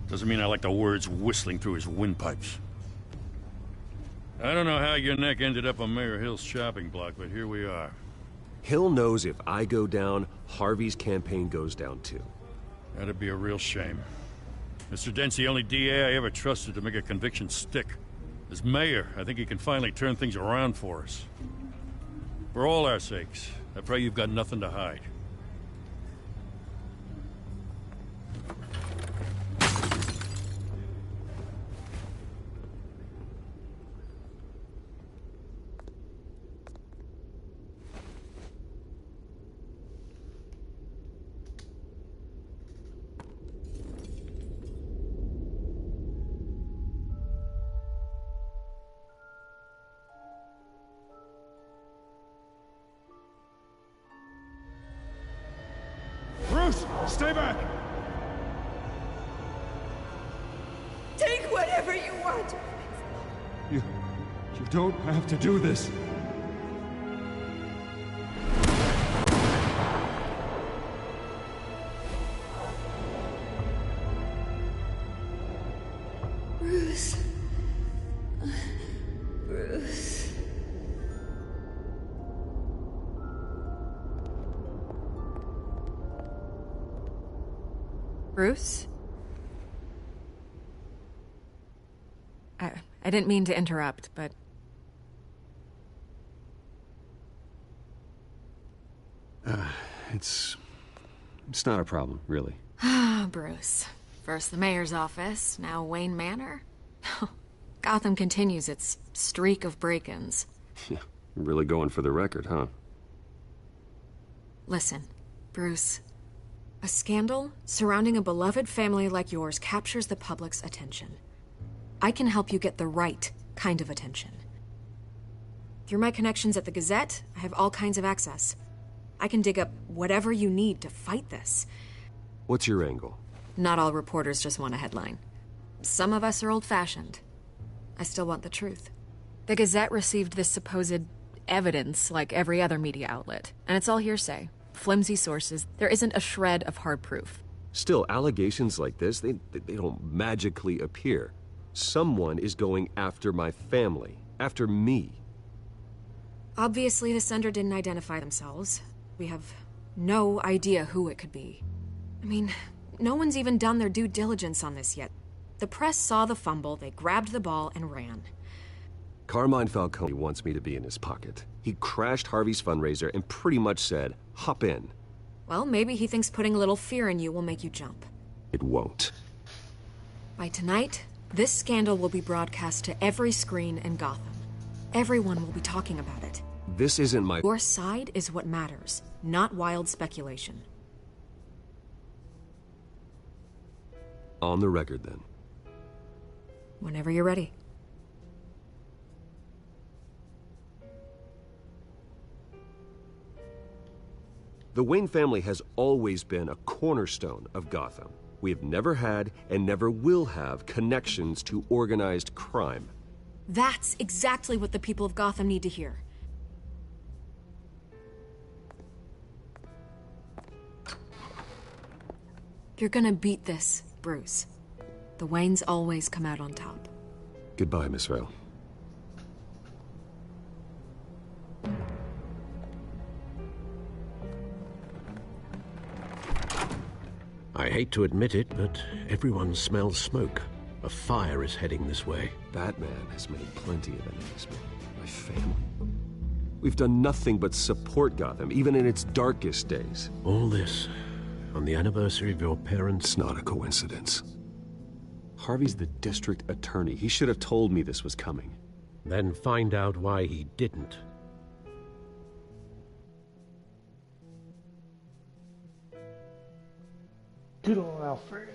Doesn't mean I like the words whistling through his windpipes. I don't know how your neck ended up on Mayor Hill's shopping block, but here we are.
Hill knows if I go down, Harvey's campaign goes down too.
That'd be a real shame. Mr. Dent's the only DA I ever trusted to make a conviction stick. As mayor, I think he can finally turn things around for us. For all our sakes, I pray you've got nothing to hide.
Stay back!
Take whatever you want.
You don't have to do this.
Bruce. Bruce.
Bruce? I didn't mean to interrupt, but...
It's not a problem, really.
Ah, Bruce. First the mayor's office, now Wayne Manor. Gotham continues its streak of break-ins.
Yeah, you're really going for the record, huh?
Listen, Bruce. A scandal surrounding a beloved family like yours captures the public's attention. I can help you get the right kind of attention. Through my connections at the Gazette, I have all kinds of access. I can dig up whatever you need to fight this.
What's your angle?
Not all reporters just want a headline. Some of us are old-fashioned. I still want the truth. The Gazette received this supposed evidence like every other media outlet, and it's all hearsay. Flimsy sources. There isn't a shred of hard proof.
Still, allegations like this, they don't magically appear. Someone is going after my family, after me.
Obviously, the sender didn't identify themselves. We have no idea who it could be. I mean, no one's even done their due diligence on this yet. The press saw the fumble, they grabbed the ball and ran.
Carmine Falcone wants me to be in his pocket. He crashed Harvey's fundraiser and pretty much said, hop in.
Well, maybe he thinks putting a little fear in you will make you jump.
It won't.
By tonight, this scandal will be broadcast to every screen in Gotham. Everyone will be talking about it.
This isn't my...
Your side is what matters, not wild speculation.
On the record, then.
Whenever you're ready.
The Wayne family has always been a cornerstone of Gotham. We have never had and never will have connections to organized crime.
That's exactly what the people of Gotham need to hear. You're gonna beat this, Bruce. The Waynes always come out on top.
Goodbye, Miss Vale.
I hate to admit it, but everyone smells smoke. A fire is heading this way.
Batman has made plenty of enemies, my family. We've done nothing but support Gotham, even in its darkest days.
All this on the anniversary of your parents'...
It's not a coincidence. Harvey's the district attorney. He should have told me this was coming.
Then find out why he didn't.
Good old Alfred.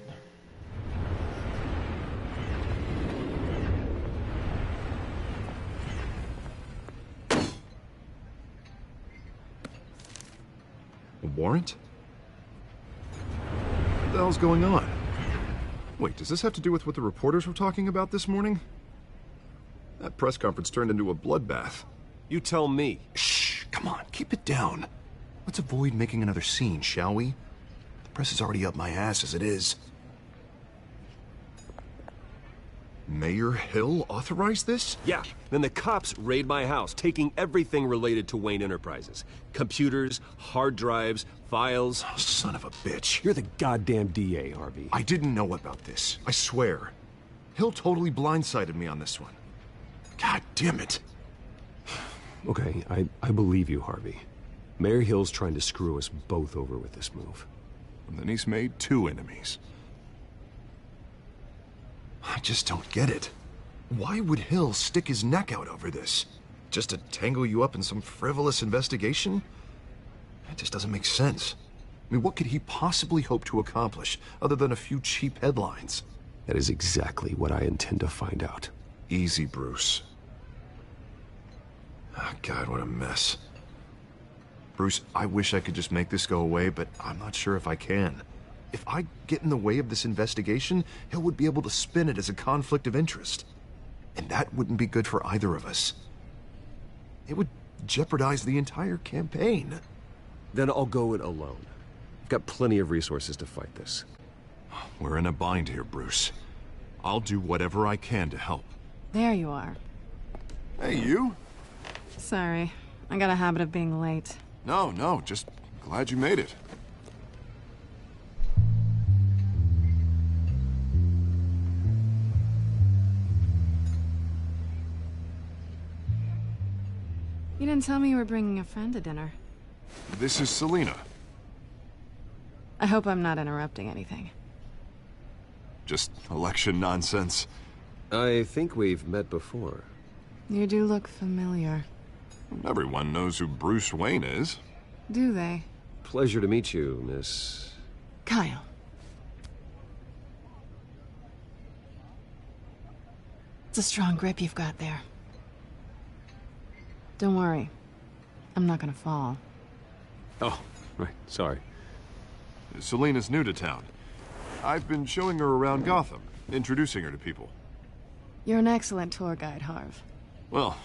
A warrant? What the hell's going on? Wait, does this have to do with what the reporters were talking about this morning? That press conference turned into a bloodbath.
You tell me.
Shh, come on, keep it down. Let's avoid making another scene, shall we? The press is already up my ass as it is. Mayor Hill authorized this?
Yeah, then the cops raid my house, taking everything related to Wayne Enterprises. Computers, hard drives, files.
Oh, son of a bitch.
You're the goddamn DA, Harvey.
I didn't know about this, I swear. Hill totally blindsided me on this one. God damn it.
Okay, I believe you, Harvey. Mayor Hill's trying to screw us both over with this move.
And then he's made two enemies. I just don't get it. Why would Hill stick his neck out over this? Just to tangle you up in some frivolous investigation? It just doesn't make sense. I mean, what could he possibly hope to accomplish other than a few cheap headlines?
That is exactly what I intend to find out.
Easy, Bruce. Oh, God, what a mess. Bruce, I wish I could just make this go away, but I'm not sure if I can. If I get in the way of this investigation, Hill would be able to spin it as a conflict of interest. And that wouldn't be good for either of us. It would jeopardize the entire campaign.
Then I'll go it alone. I've got plenty of resources to fight this.
We're in a bind here, Bruce. I'll do whatever I can to help.
There you are.
Hey, you?
Sorry. I got a habit of being late.
No, just glad you made it.
You didn't tell me you were bringing a friend to dinner.
This is Selina.
I hope I'm not interrupting anything.
Just election nonsense.
I think we've met before.
You do look familiar.
Everyone knows who Bruce Wayne is.
Do they?
Pleasure to meet you, Miss...
Kyle. It's a strong grip you've got there. Don't worry. I'm not gonna fall.
Oh, right. Sorry.
Selina's new to town. I've been showing her around Gotham, introducing her to people.
You're an excellent tour guide, Harv.
Well,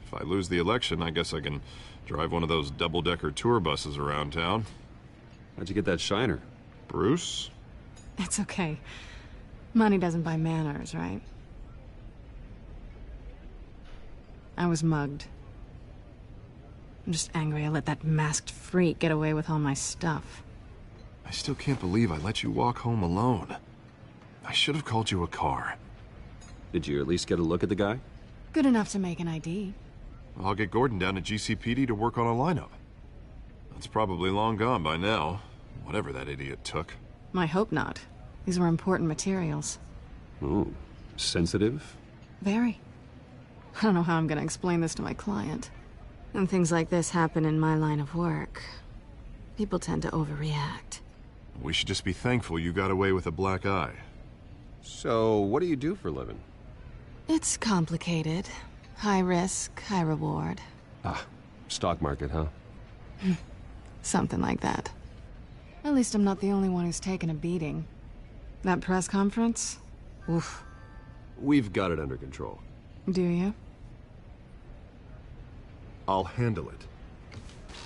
if I lose the election, I guess I can drive one of those double-decker tour buses around town.
How'd you get that shiner?
Bruce?
It's okay. Money doesn't buy manners, right? I was mugged. I'm just angry I let that masked freak get away with all my stuff.
I still can't believe I let you walk home alone. I should have called you a car.
Did you at least get a look at the guy?
Good enough to make an ID.
I'll get Gordon down to GCPD to work on a lineup. That's probably long gone by now, whatever that idiot took.
I hope not. These were important materials.
Ooh, sensitive?
Very. I don't know how I'm gonna explain this to my client. And things like this happen in my line of work. People tend to overreact.
We should just be thankful you got away with a black eye.
So, what do you do for a living?
It's complicated. High risk, high reward.
Ah, stock market, huh?
Something like that. At least I'm not the only one who's taken a beating. That press conference? Oof.
We've got it under control.
Do you?
I'll handle it.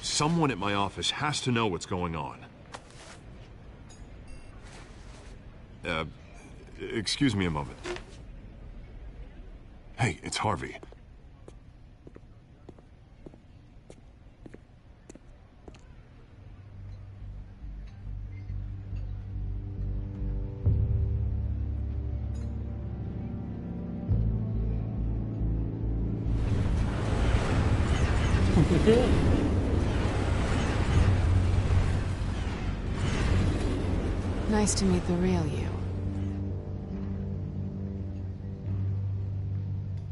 Someone at my office has to know what's going on. Excuse me a moment. Hey, it's Harvey.
Nice to meet the real you.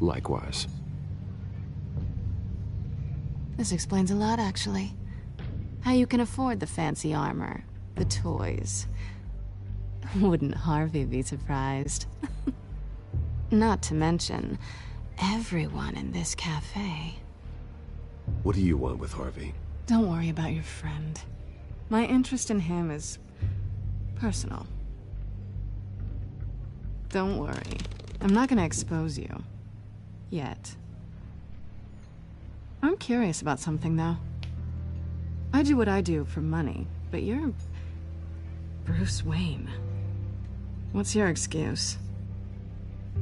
Likewise.
This explains a lot, actually. How you can afford the fancy armor, the toys. Wouldn't Harvey be surprised? Not to mention, everyone in this cafe.
What do you want with Harvey?
Don't worry about your friend. My interest in him is personal. Don't worry. I'm not gonna expose you. Yet. I'm curious about something, though. I do what I do for money, but you're... Bruce Wayne. What's your excuse?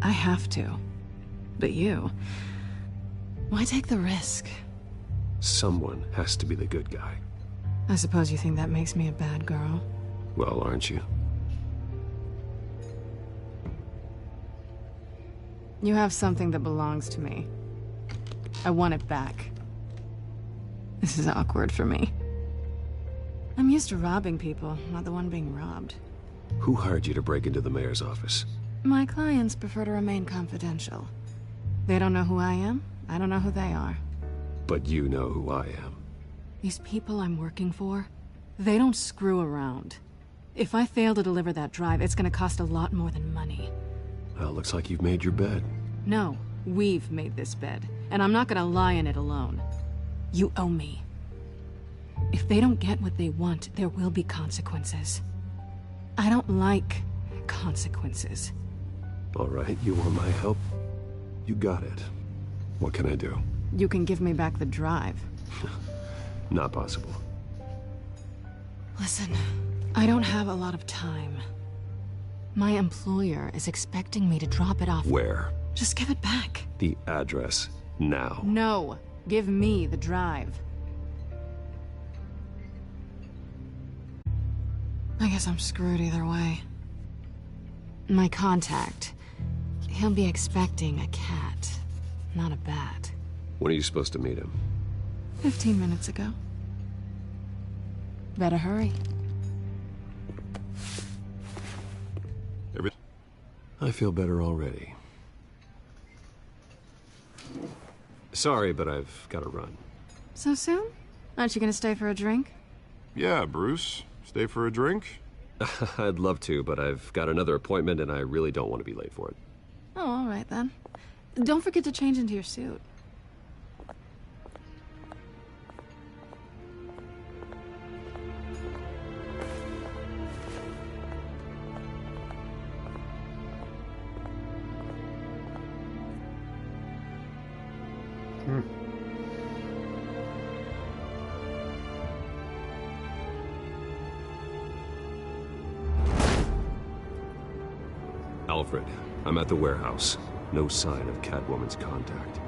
I have to. But you... Why take the risk?
Someone has to be the good guy.
I suppose you think that makes me a bad girl?
Well, aren't you?
You have something that belongs to me. I want it back. This is awkward for me. I'm used to robbing people, not the one being robbed.
Who hired you to break into the mayor's office?
My clients prefer to remain confidential. They don't know who I am, I don't know who they are.
But you know who I am.
These people I'm working for, they don't screw around. If I fail to deliver that drive, it's gonna cost a lot more than money.
Well, looks like you've made your bed.
No, we've made this bed, and I'm not gonna lie in it alone. You owe me. If they don't get what they want, there will be consequences. I don't like consequences.
All right, you want my help? You got it. What can I do?
You can give me back the drive.
Not possible.
Listen, I don't have a lot of time. My employer is expecting me to drop it off.
Where?
Just give it back.
The address, now.
No, give me the drive. I guess I'm screwed either way. My contact, he'll be expecting a cat, not a bat.
When are you supposed to meet him?
15 minutes ago. Better hurry.
I feel better already. Sorry, but I've got to run.
So soon? Aren't you gonna stay for a drink?
Yeah, Bruce. Stay for a drink?
I'd love to, but I've got another appointment and I really don't want to be late for it.
Oh, all right then. Don't forget to change into your suit.
Alfred, I'm at the warehouse. No sign of Catwoman's contact.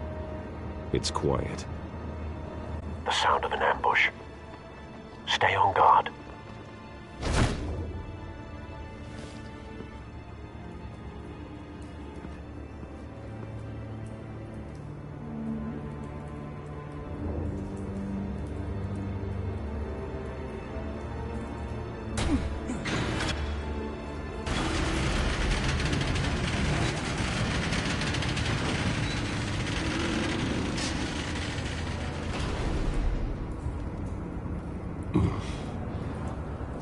It's quiet.
The sound of an ambush. Stay on guard.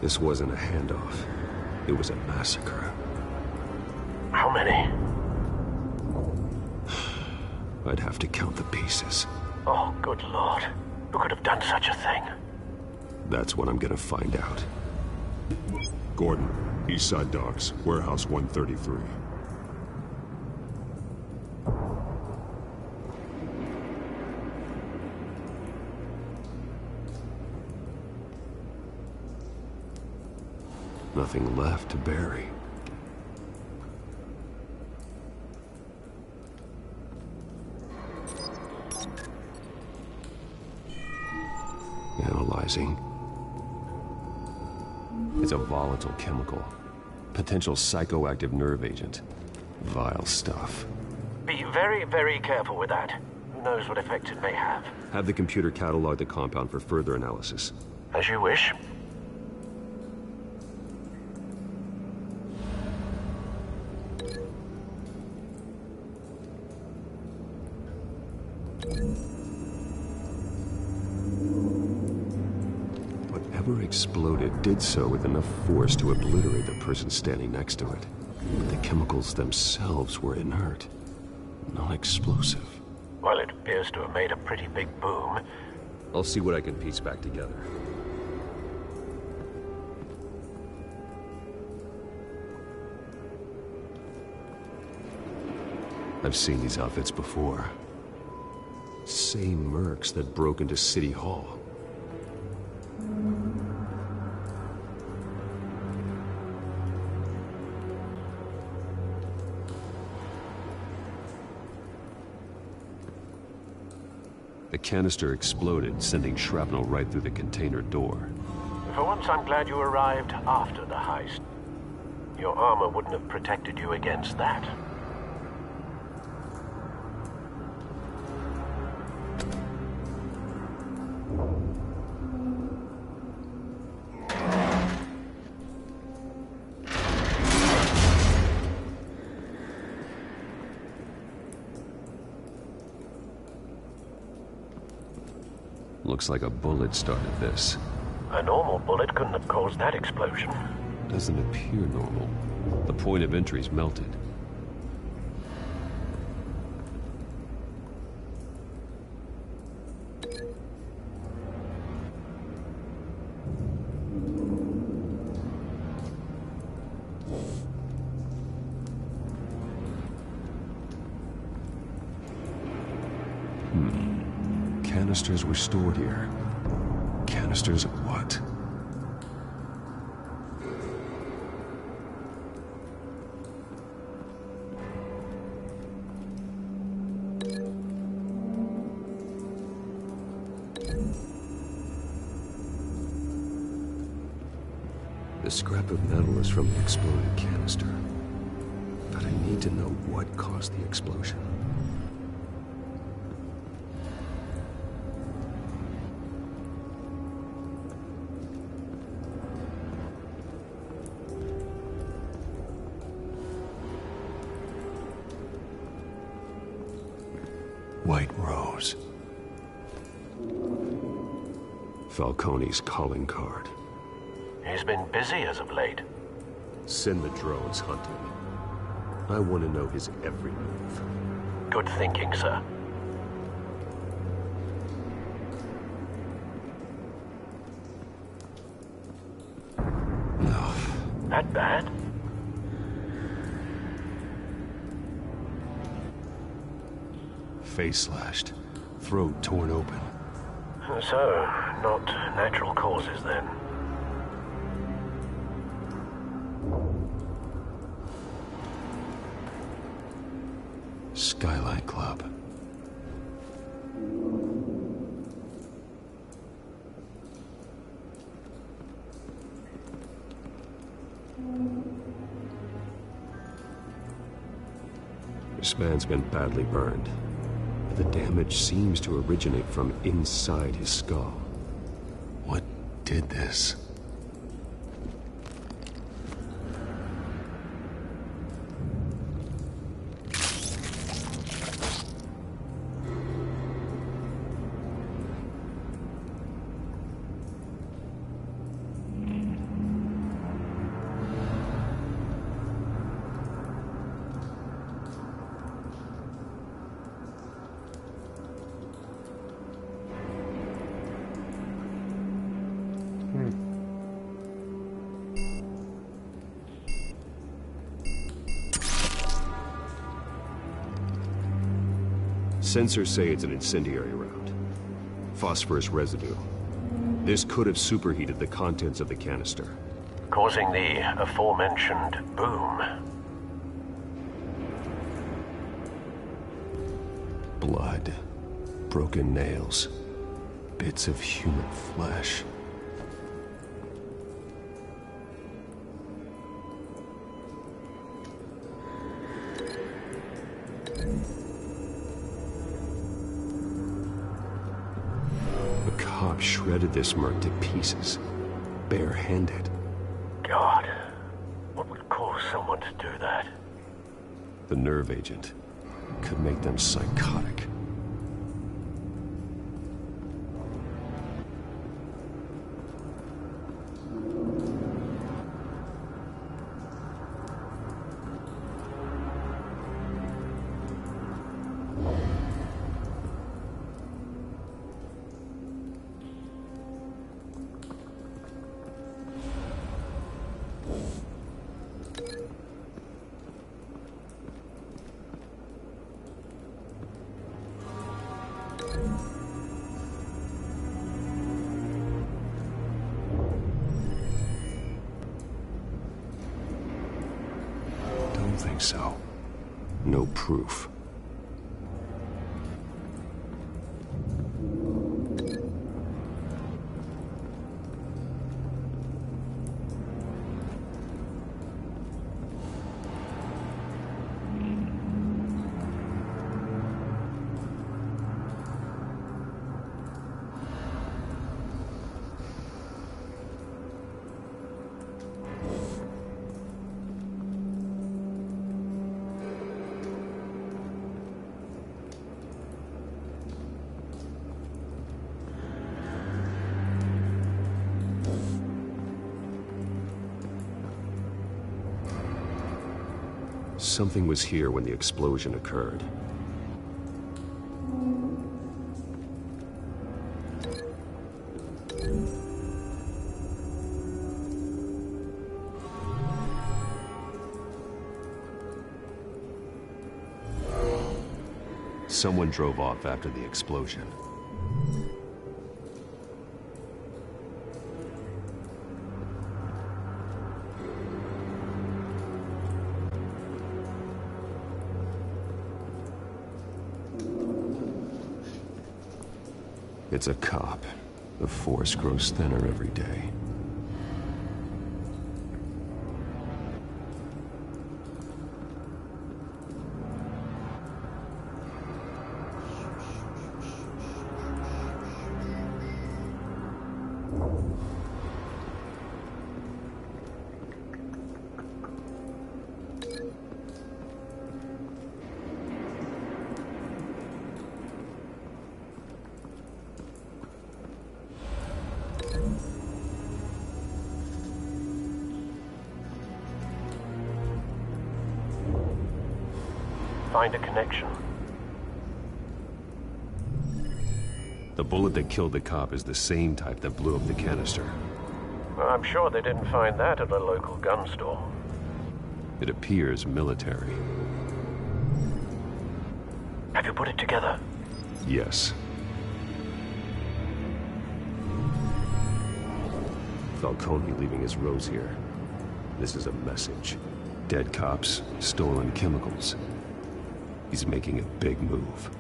This wasn't a handoff. It was a massacre.
How many?
I'd have to count the pieces.
Oh, good Lord. Who could have done such a thing?
That's what I'm gonna find out.
Gordon, Eastside Docks, Warehouse 133.
Nothing left to bury. Analyzing. It's a volatile chemical. Potential psychoactive nerve agent. Vile stuff.
Be very, very careful with that. Who knows what effect it may have.
Have the computer catalog the compound for further analysis.
As you wish.
Whatever exploded did so with enough force to obliterate the person standing next to it. But the chemicals themselves were inert, non-explosive.
Well, it appears to have made a pretty big boom.
I'll see what I can piece back together. I've seen these outfits before. Same mercs that broke into City Hall. The canister exploded, sending shrapnel right through the container door.
For once, I'm glad you arrived after the heist. Your armor wouldn't have protected you against that.
Looks like a bullet started this.
A normal bullet couldn't have caused that explosion.
Doesn't appear normal. The point of entry's melted. Canisters were stored here. Canisters of what? The scrap of metal is from the exploded canister. But I need to know what caused the explosion. White Rose. Falcone's calling card.
He's been busy as of late.
Send the drones hunting. I want to know his every move.
Good thinking, sir.
No.
That bad?
Face slashed. Throat torn open.
So, not natural causes then.
Skylight Club. This man's been badly burned. The damage seems to originate from inside his skull. What did this? Sensors say it's an incendiary round. Phosphorus residue. This could have superheated the contents of the canister,
causing the aforementioned boom.
Blood. Broken nails. Bits of human flesh. Shredded this merc to pieces, bare-handed.
God, what would cause someone to do that?
The nerve agent could make them psychotic. Think so. No proof. Something was here when the explosion occurred. someone drove off after the explosion. It's a cop. The force grows thinner every day.
Find a connection.
The bullet that killed the cop is the same type that blew up the canister.
Well, I'm sure they didn't find that at a local gun store.
It appears military.
Have you put it together?
Yes. Falcone leaving his rose here. This is a message. Dead cops, stolen chemicals. He's making a big move.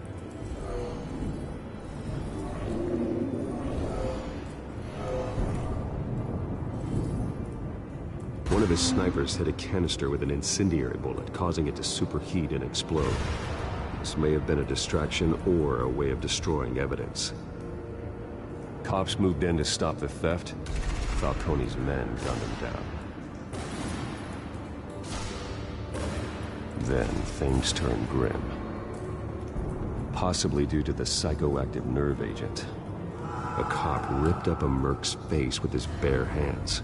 One of his snipers hit a canister with an incendiary bullet, causing it to superheat and explode. This may have been a distraction or a way of destroying evidence. Cops moved in to stop the theft. Falcone's men gunned him down. Then things turned grim. Possibly due to the psychoactive nerve agent. A cop ripped up a merc's face with his bare hands.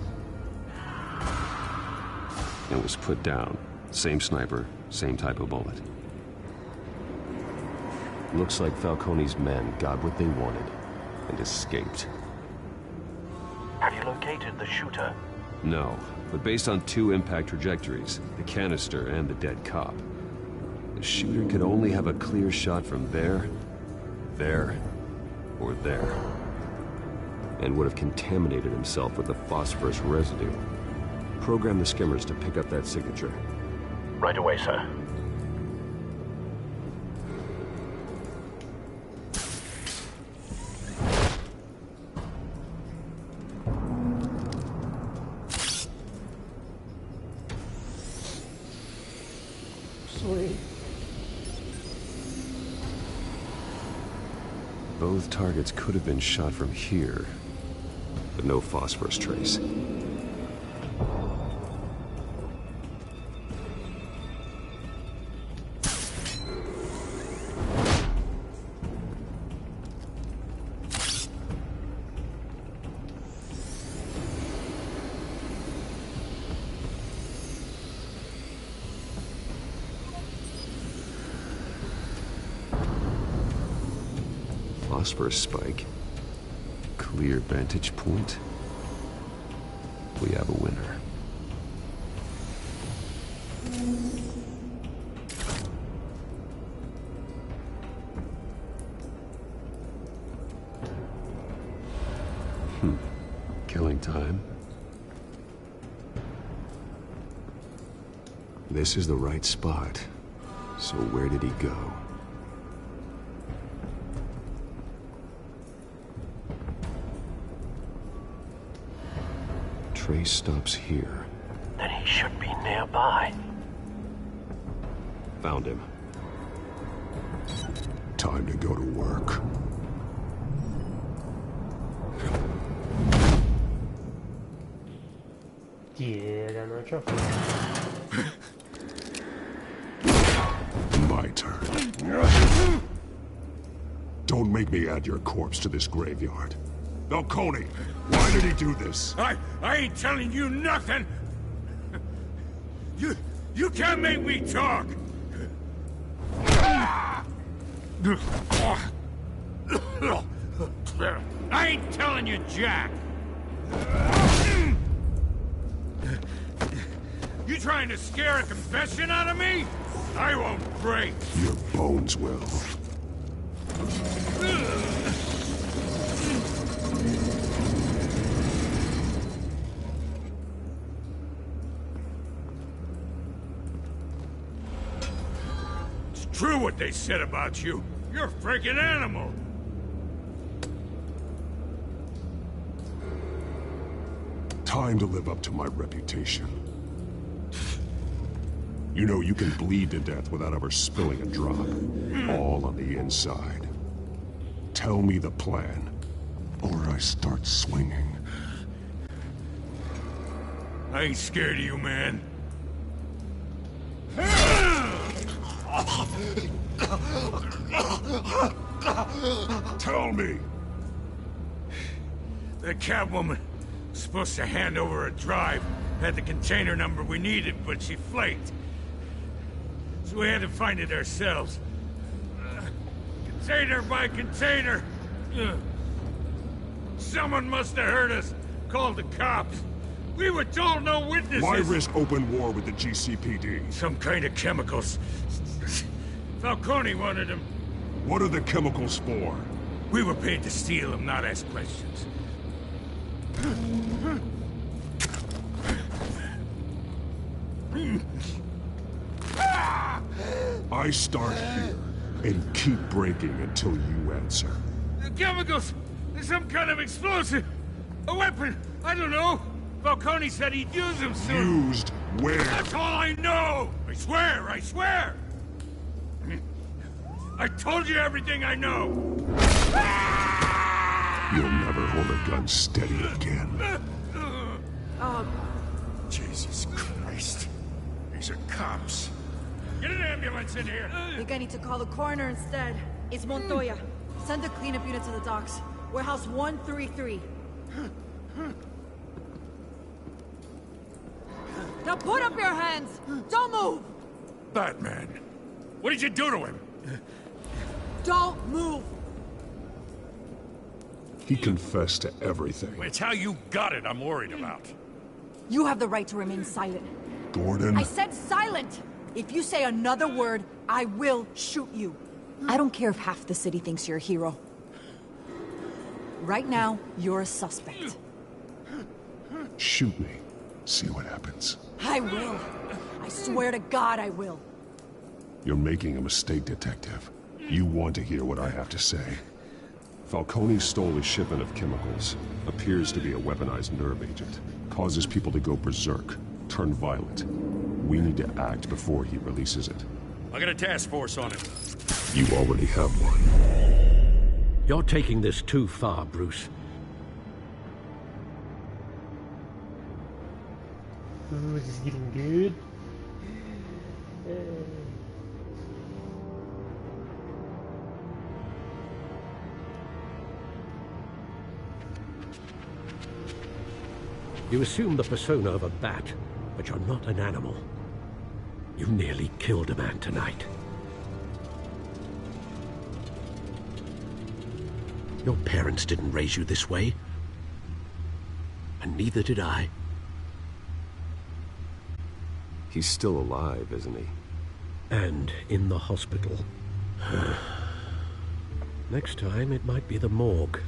It was put down. Same sniper, same type of bullet. Looks like Falcone's men got what they wanted and escaped.
Have you located the shooter?
No, but based on two impact trajectories, the canister and the dead cop, the shooter could only have a clear shot from there, or there, and would have contaminated himself with the phosphorus residue. Program the skimmers to pick up that signature.
Right away, sir.
Sweet.
Both targets could have been shot from here, but no phosphorus trace. Phosphorus spike. Clear vantage point. We have a winner. Killing time. This is the right spot. So where did he go? Trace stops here.
Then he should be nearby.
Found him.
Time to go to work.
Yeah, I got no trophy.
My turn. Don't make me add your corpse to this graveyard. Falcone, why did he do this?
I ain't telling you nothing! You can't make me talk! I ain't telling you, Jack! You trying to scare a confession out of me? I won't break!
Your bones will.
true what they said about you. You're a freaking animal.
Time to live up to my reputation. You know, you can bleed to death without ever spilling a drop. All on the inside. Tell me the plan, or I start swinging.
I ain't scared of you, man.
Tell me!
The Catwoman was supposed to hand over a drive. Had the container number we needed, but she flaked. So we had to find it ourselves. Container by container. Someone must have heard us. Called the cops. We were told no witnesses.
Why risk open war with the GCPD?
Some kind of chemicals. Falcone wanted them.
What are the chemicals for?
We were paid to steal them, not ask questions.
I start here and keep breaking until you answer.
The chemicals! There's some kind of explosive! A weapon! I don't know! Falcone said he'd use them soon!
Used where?
That's all I know! I swear! I swear! I told you everything I know!
You'll never hold a gun steady again.
Jesus Christ. These are cops. Get an ambulance in here!
I think I need to call the coroner instead. It's Montoya. Send the cleanup unit to the docks. Warehouse 133. Now put up your hands! Don't move!
Batman, what did you do to him?
Don't move!
He confessed to everything.
It's how you got it I'm worried about.
You have the right to remain silent.
Gordon?
I said silent! If you say another word, I will shoot you. I don't care if half the city thinks you're a hero. Right now, you're a suspect.
Shoot me. See what happens.
I will. I swear to God I will.
You're making a mistake, Detective. You want to hear what I have to say. Falcone stole a shipment of chemicals. Appears to be a weaponized nerve agent. Causes people to go berserk. Turn violent. We need to act before he releases it.
I got a task force on it.
You already have one.
You're taking this too far, Bruce.
Ooh, this is getting good.
You assume the persona of a bat, but you're not an animal. You nearly killed a man tonight. Your parents didn't raise you this way. And neither did I.
He's still alive, isn't he?
And in the hospital. Next time, it might be the morgue.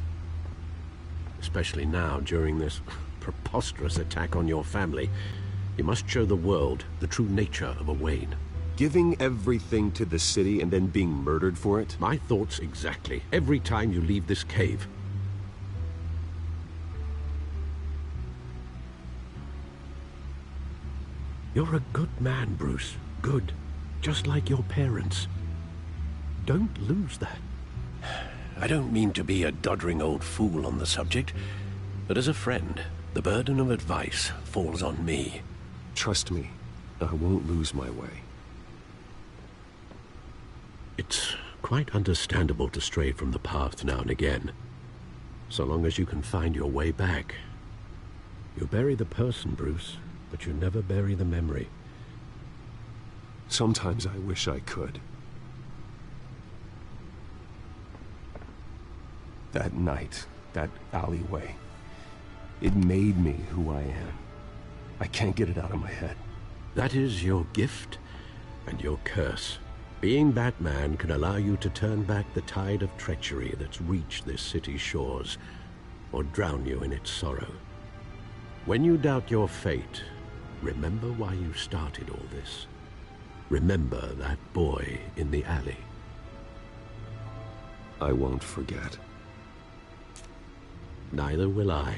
Especially now, during this preposterous attack on your family. You must show the world the true nature of a Wayne.
Giving everything to the city and then being murdered for it?
My thoughts exactly. Every time you leave this cave. You're a good man, Bruce. Good. Just like your parents. Don't lose that. I don't mean to be a doddering old fool on the subject, but as a friend, the burden of advice falls on me.
Trust me, I won't lose my way.
It's quite understandable to stray from the path now and again, so long as you can find your way back. You bury the person, Bruce, but you never bury the memory.
Sometimes I wish I could. That night, that alleyway, it made me who I am. I can't get it out of my head.
That is your gift and your curse. Being Batman can allow you to turn back the tide of treachery that's reached this city's shores, or drown you in its sorrow. When you doubt your fate, remember why you started all this. Remember that boy in the alley.
I won't forget.
Neither will I.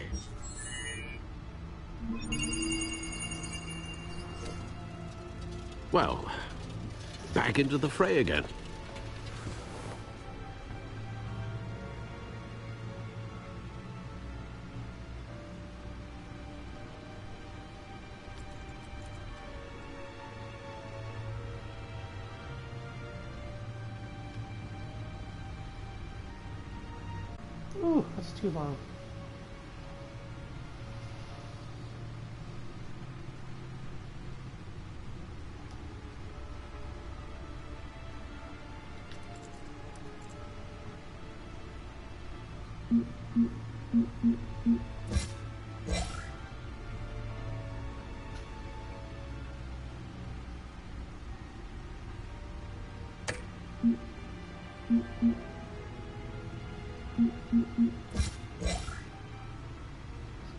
Well, back into the fray again.
Ooh, that's too long.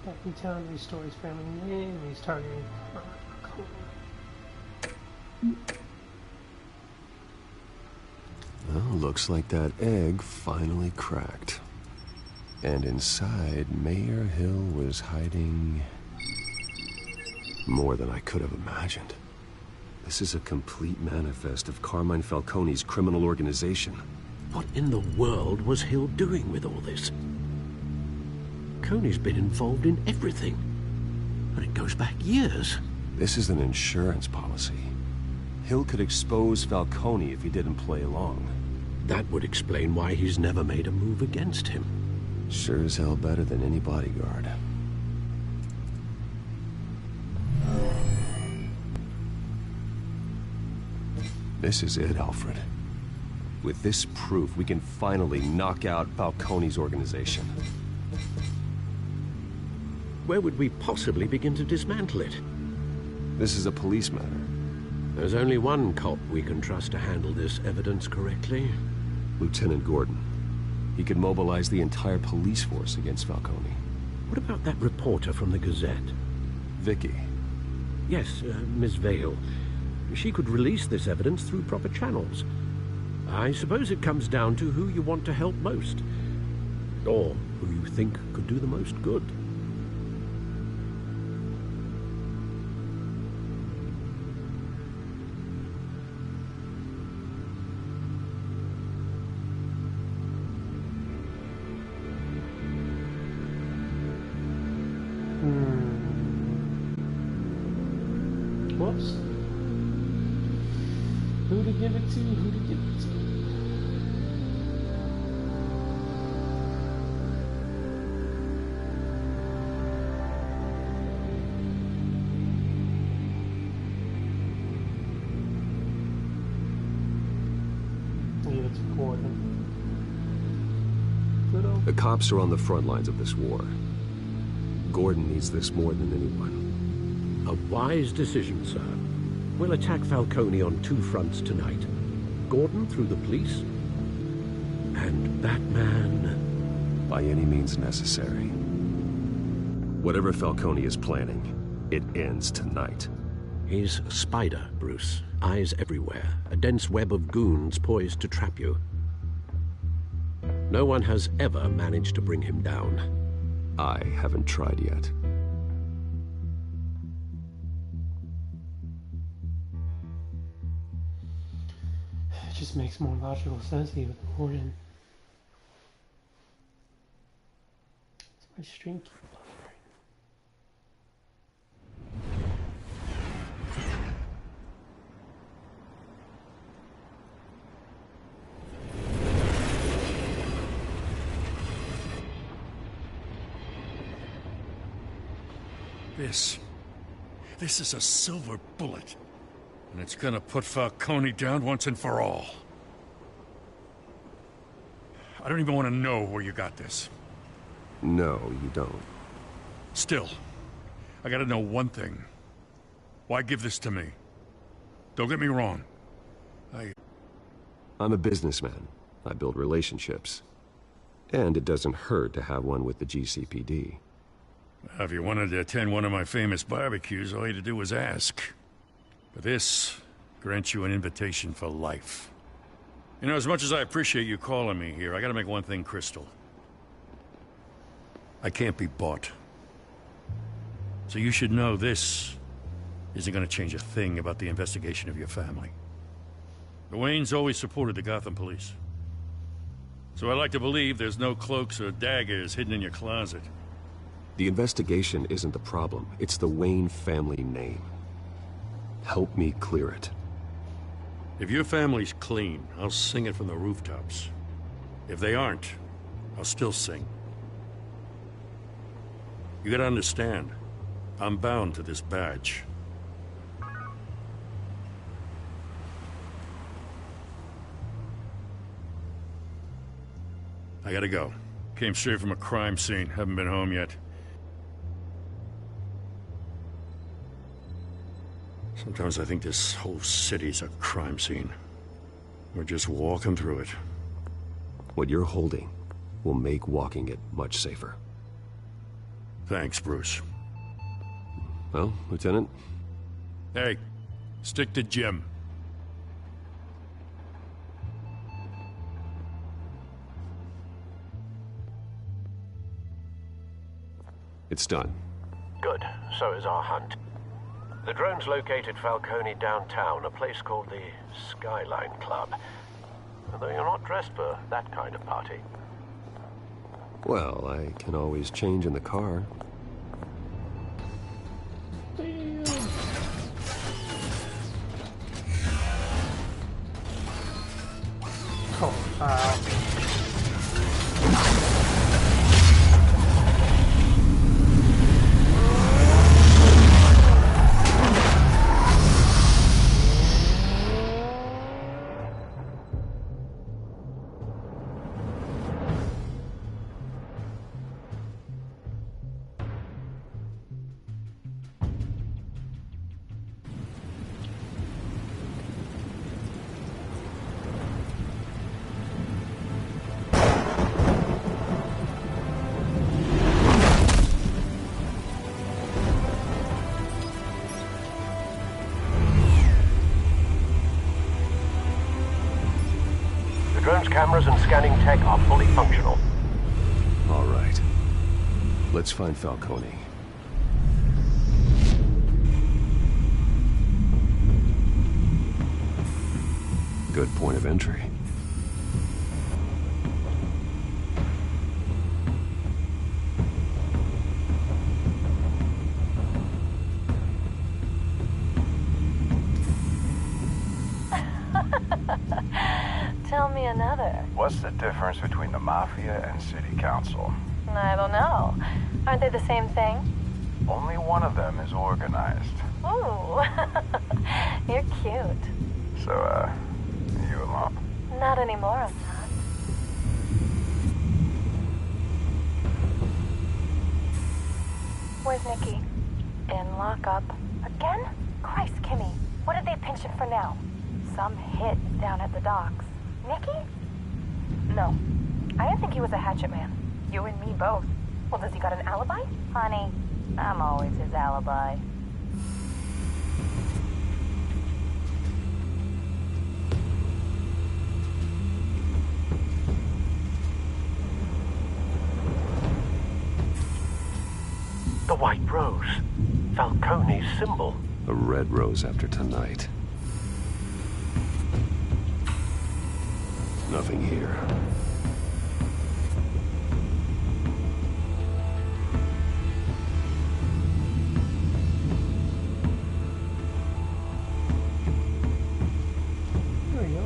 Back in town to restore his family name, and he's targeting
Well, looks like that egg finally cracked. And inside, Mayor Hill was hiding more than I could have imagined. This is a complete manifest of Carmine Falcone's criminal organization.
What in the world was Hill doing with all this? Coney's been involved in everything. And it goes back years.
This is an insurance policy. Hill could expose Falcone if he didn't play along.
That would explain why he's never made a move against him.
Sure as hell better than any bodyguard. This is it, Alfred. With this proof, we can finally knock out Falcone's organization.
Where would we possibly begin to dismantle it?
This is a police matter.
There's only one cop we can trust to handle this evidence correctly.
Lieutenant Gordon. He could mobilize the entire police force against Falcone.
What about that reporter from the Gazette?
Vicky.
Yes, Miss Vale. She could release this evidence through proper channels. I suppose it comes down to who you want to help most. Or who you think could do the most good.
Whoops. Who to give it to? Who to give it to? Give it to Gordon.
The cops are on the front lines of this war. Gordon needs this more than anyone.
A wise decision, sir. We'll attack Falcone on two fronts tonight. Gordon through the police, and Batman...
by any means necessary. Whatever Falcone is planning, it ends tonight.
He's a spider, Bruce. Eyes everywhere. A dense web of goons poised to trap you. No one has ever managed to bring him down.
I haven't tried yet.
It just makes more logical sense here with Gordon. It's my stream keep buffering.
This is a silver bullet. And it's gonna put Falcone down once and for all. I don't even want to know where you got this.
No, you don't.
Still, I gotta know one thing. Why give this to me? Don't get me wrong.
I'm a businessman. I build relationships. And it doesn't hurt to have one with the GCPD.
If you wanted to attend one of my famous barbecues, all you had to do was ask. But this grant you an invitation for life. You know, as much as I appreciate you calling me here, I gotta make one thing crystal. I can't be bought. So you should know this isn't gonna change a thing about the investigation of your family. The Waynes always supported the Gotham police. So I like to believe there's no cloaks or daggers hidden in your closet.
The investigation isn't the problem. It's the Wayne family name. Help me clear it.
If your family's clean, I'll sing it from the rooftops. If they aren't, I'll still sing. You gotta understand, I'm bound to this badge. I gotta go. Came straight from a crime scene, haven't been home yet. Sometimes I think this whole city's a crime scene. We're just walking through it.
What you're holding will make walking it much safer.
Thanks, Bruce.
Well, Lieutenant?
Hey, stick to Jim.
It's done.
Good. So is our hunt. The drone's located Falcone downtown, a place called the Skyline Club. Although you're not dressed for that kind of party.
Well, I can always change in the car.
Oh,
Cameras and scanning tech are fully functional.
All right. Let's find Falcone. Good point of entry.
Tell me another.
What's the difference between the Mafia and City Council?
I don't know. Aren't they the same thing?
Only one of them is organized.
Ooh, you're cute.
So, you alone?
Not anymore, I'm not. Where's Nikki? In lockup. Again? Christ, Kimmy. What did they pinch him for now? Some hit down at the docks. Nikki? No. I didn't think he was a hatchet man. You and me both. Well, does he got an alibi? Honey, I'm always his alibi.
The White Rose. Falcone's symbol.
A red rose after tonight. Nothing here.
There we go.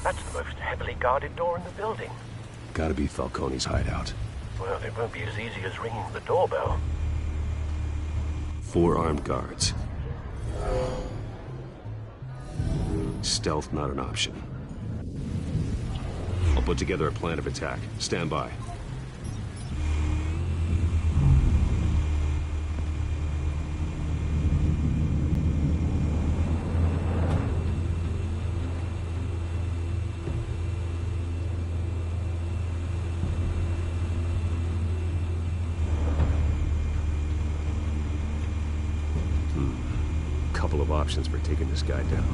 That's the most heavily guarded door in the building.
Gotta be Falcone's hideout.
Well, it won't be as easy as ringing the doorbell.
4 armed guards. Stealth not an option. I'll put together a plan of attack. Stand by. couple of options for taking this guy down.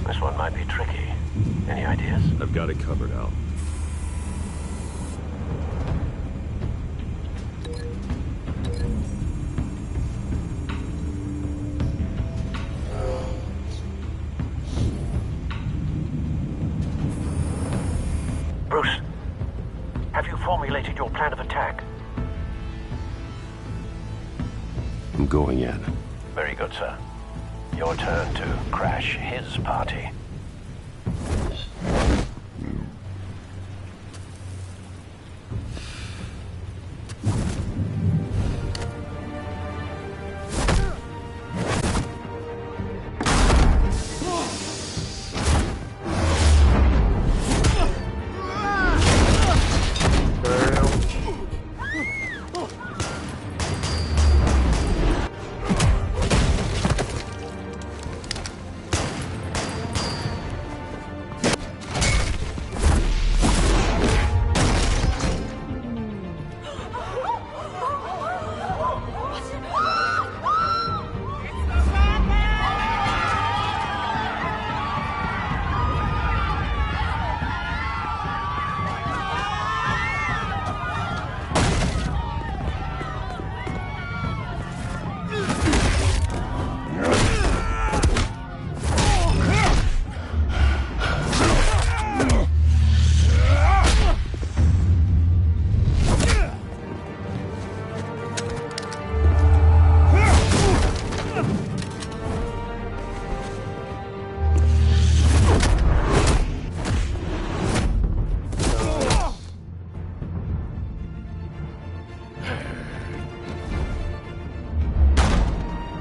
This one might be tricky. Any ideas?
I've got it covered, Al.
Bruce, have you formulated your plan of attack?
I'm going in.
Very good, sir. Your turn to crash his party.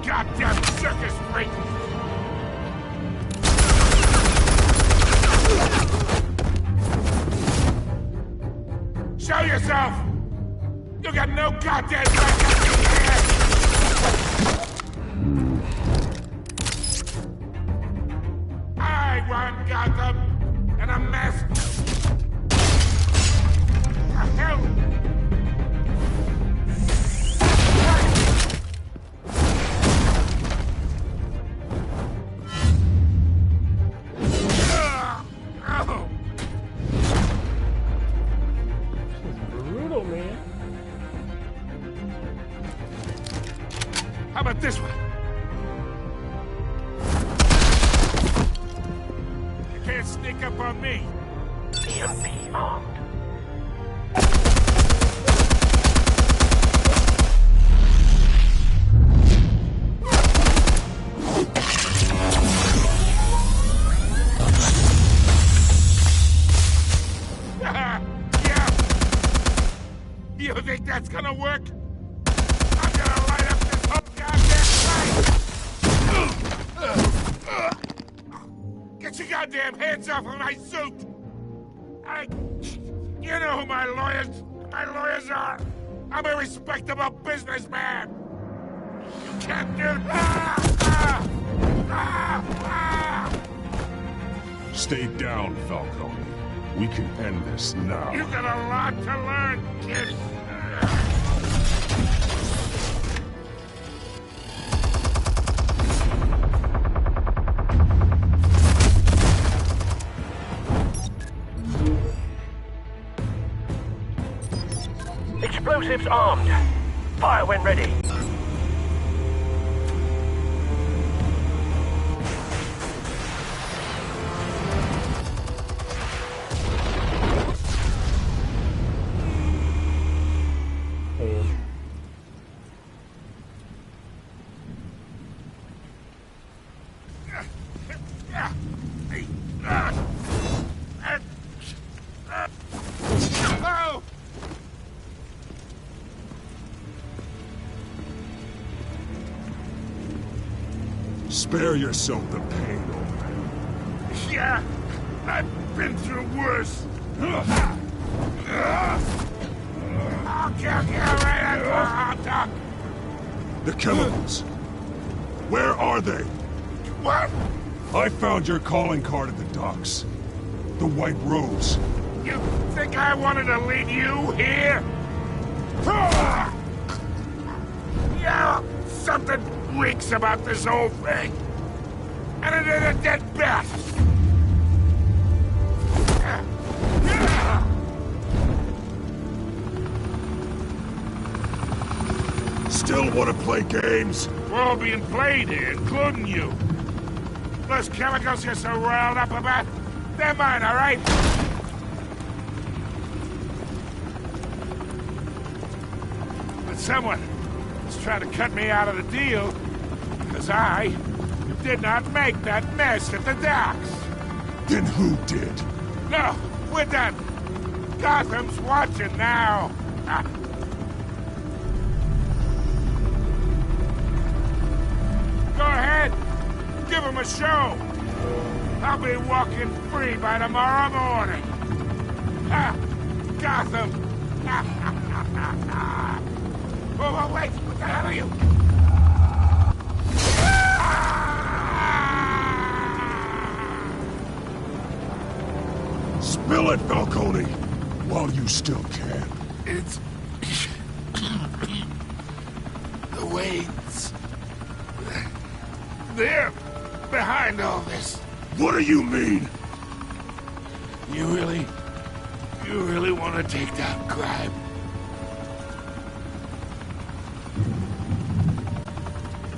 Goddamn circus freak! Show yourself! You got no goddamn right to be here! I run Gotham, and a mess. The hell? How about this one? You can't sneak up on me.
EMP armed.
Yeah. You think that's gonna work? Get your goddamn hands off of my suit! You know who my lawyers are! I'm a respectable businessman! You can't do...
Stay down, Falcone. We can end this now.
You got a lot to learn, kid!
Explosives armed. Fire when ready.
Spare yourself the pain, old man.
Yeah, I've been through worse. I'll kill you right at the hot dog.
The chemicals. Where are they?
What?
I found your calling card at the docks. The White Rose.
You think I wanted to lead you here? Yeah, something reeks about this whole thing. And it is a dead bat.
Still want to play games?
We're all being played here, including you. Those chemicals you're so riled up about, they're mine, all right? But someone is trying to cut me out of the deal, because I did not make that mess at the docks.
Then who did?
No, we're done. Gotham's watching now. Go ahead. Give him a show. I'll be walking free by tomorrow morning. Gotham. Oh, wait. What the hell are you?
Spill it, Falcone, while you still can.
It's... the Waynes. They're behind all this.
What do you mean?
You really want to take down crime?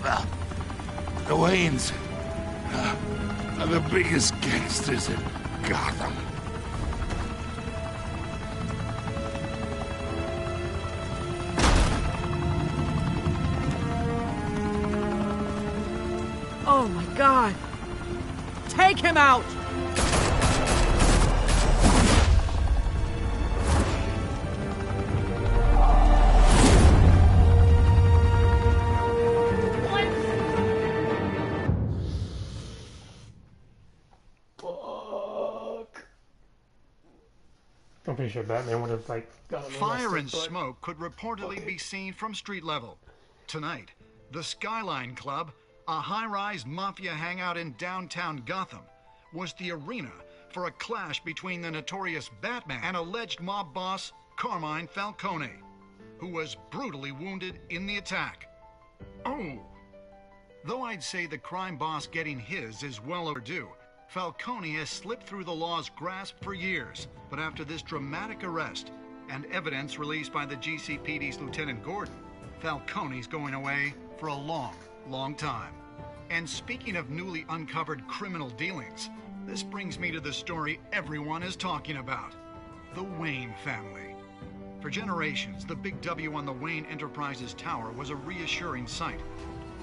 Well, the Waynes are the biggest gangsters in Gotham.
Oh my God! Take him out!
I'm pretty sure Batman would have, like, gotten
Fire and smoke could reportedly be seen from street level. Tonight, the Skyline Club, a high-rise mafia hangout in downtown Gotham, was the arena for a clash between the notorious Batman and alleged mob boss Carmine Falcone, who was brutally wounded in the attack. Oh! Though I'd say the crime boss getting his is well overdue, Falcone has slipped through the law's grasp for years, but after this dramatic arrest and evidence released by the GCPD's Lieutenant Gordon, Falcone's going away for a long time. And speaking of newly uncovered criminal dealings, this brings me to the story everyone is talking about: the Wayne family. For generations, the big W on the Wayne Enterprises Tower was a reassuring sight.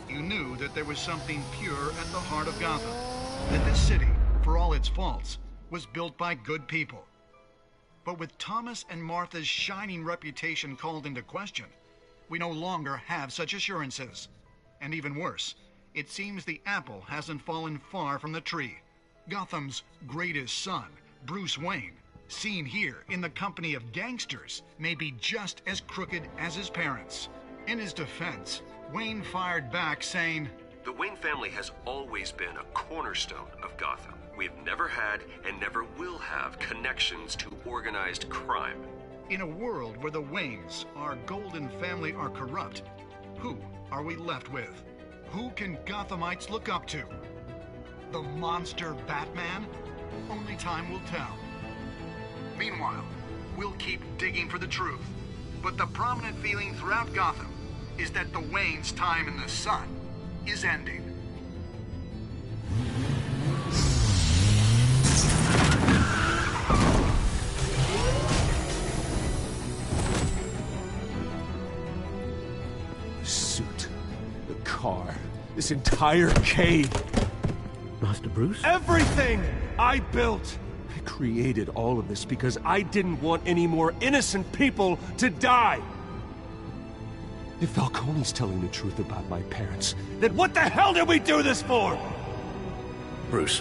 You knew that there was something pure at the heart of Gotham, that this city, for all its faults, was built by good people. But with Thomas and Martha's shining reputation called into question, we no longer have such assurances. And even worse, it seems the apple hasn't fallen far from the tree. Gotham's greatest son, Bruce Wayne, seen here in the company of gangsters, may be just as crooked as his parents. In his defense, Wayne fired back saying,
"The Wayne family has always been a cornerstone of Gotham. We've never had and never will have connections to organized crime."
In a world where the Waynes, our golden family, are corrupt, who are we left with? Who can Gothamites look up to? The monster Batman? Only time will tell. Meanwhile, we'll keep digging for the truth But the prominent feeling throughout Gotham is that the Wayne's time in the sun is ending.
The suit, the car, this entire cave.
Master Bruce?
Everything I built! I created all of this because I didn't want any more innocent people to die! If Falcone's telling the truth about my parents, then what the hell did we do this for?
Bruce,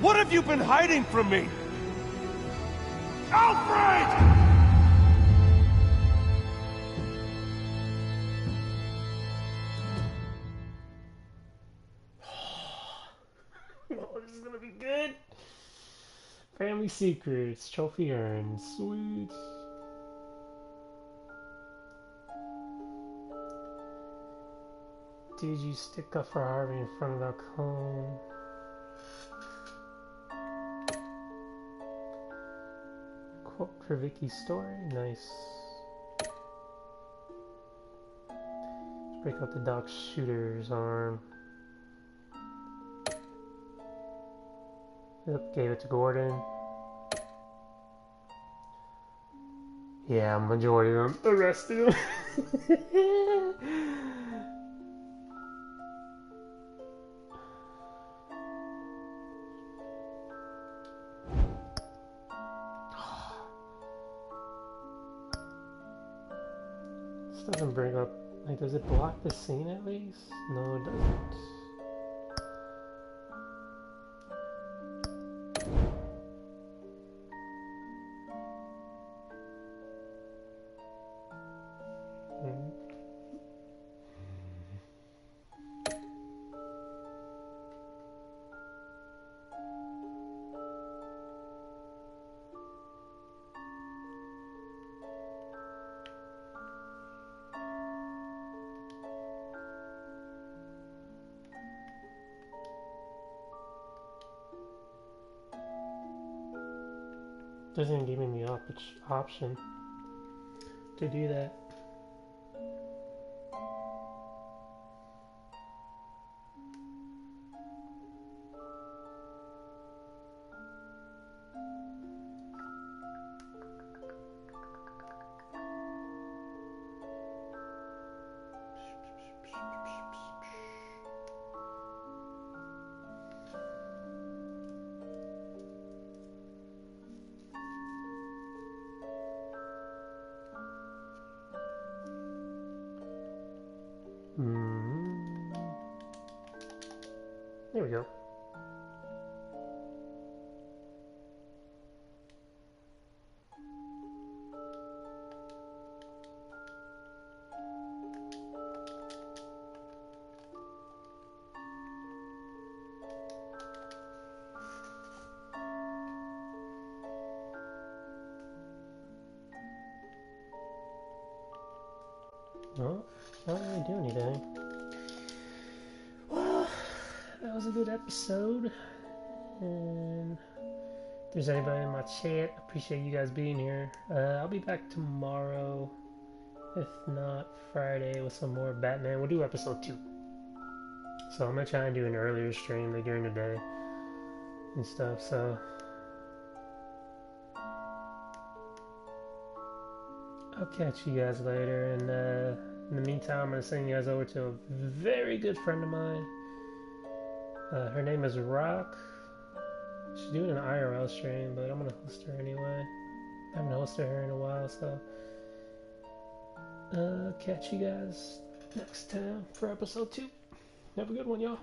What have you been hiding from me? Alfred!
Oh, this is gonna be good. Family secrets, trophy urns, sweet. Did you stick up for Harvey in front of Falcone? Quote for Vicky's story, nice. Let's break out the Doc Shooter's arm. Yep, gave it to Gordon. Yeah, majority of them arrested him. This doesn't bring up, like, does it block the scene at least? No, it doesn't. Doesn't give me the option to do that. There we go. No, not really do anything. Well, that was a good episode. And if there's anybody in my chat, appreciate you guys being here. I'll be back tomorrow, if not Friday, with some more Batman. We'll do episode 2. So I'm gonna try and do an earlier stream, like during the day and stuff. So I'll catch you guys later, and in the meantime, I'm going to send you guys over to a very good friend of mine. Her name is Rock. She's doing an IRL stream, but I'm going to host her anyway. I haven't hosted her in a while, so catch you guys next time for episode 2. Have a good one, y'all.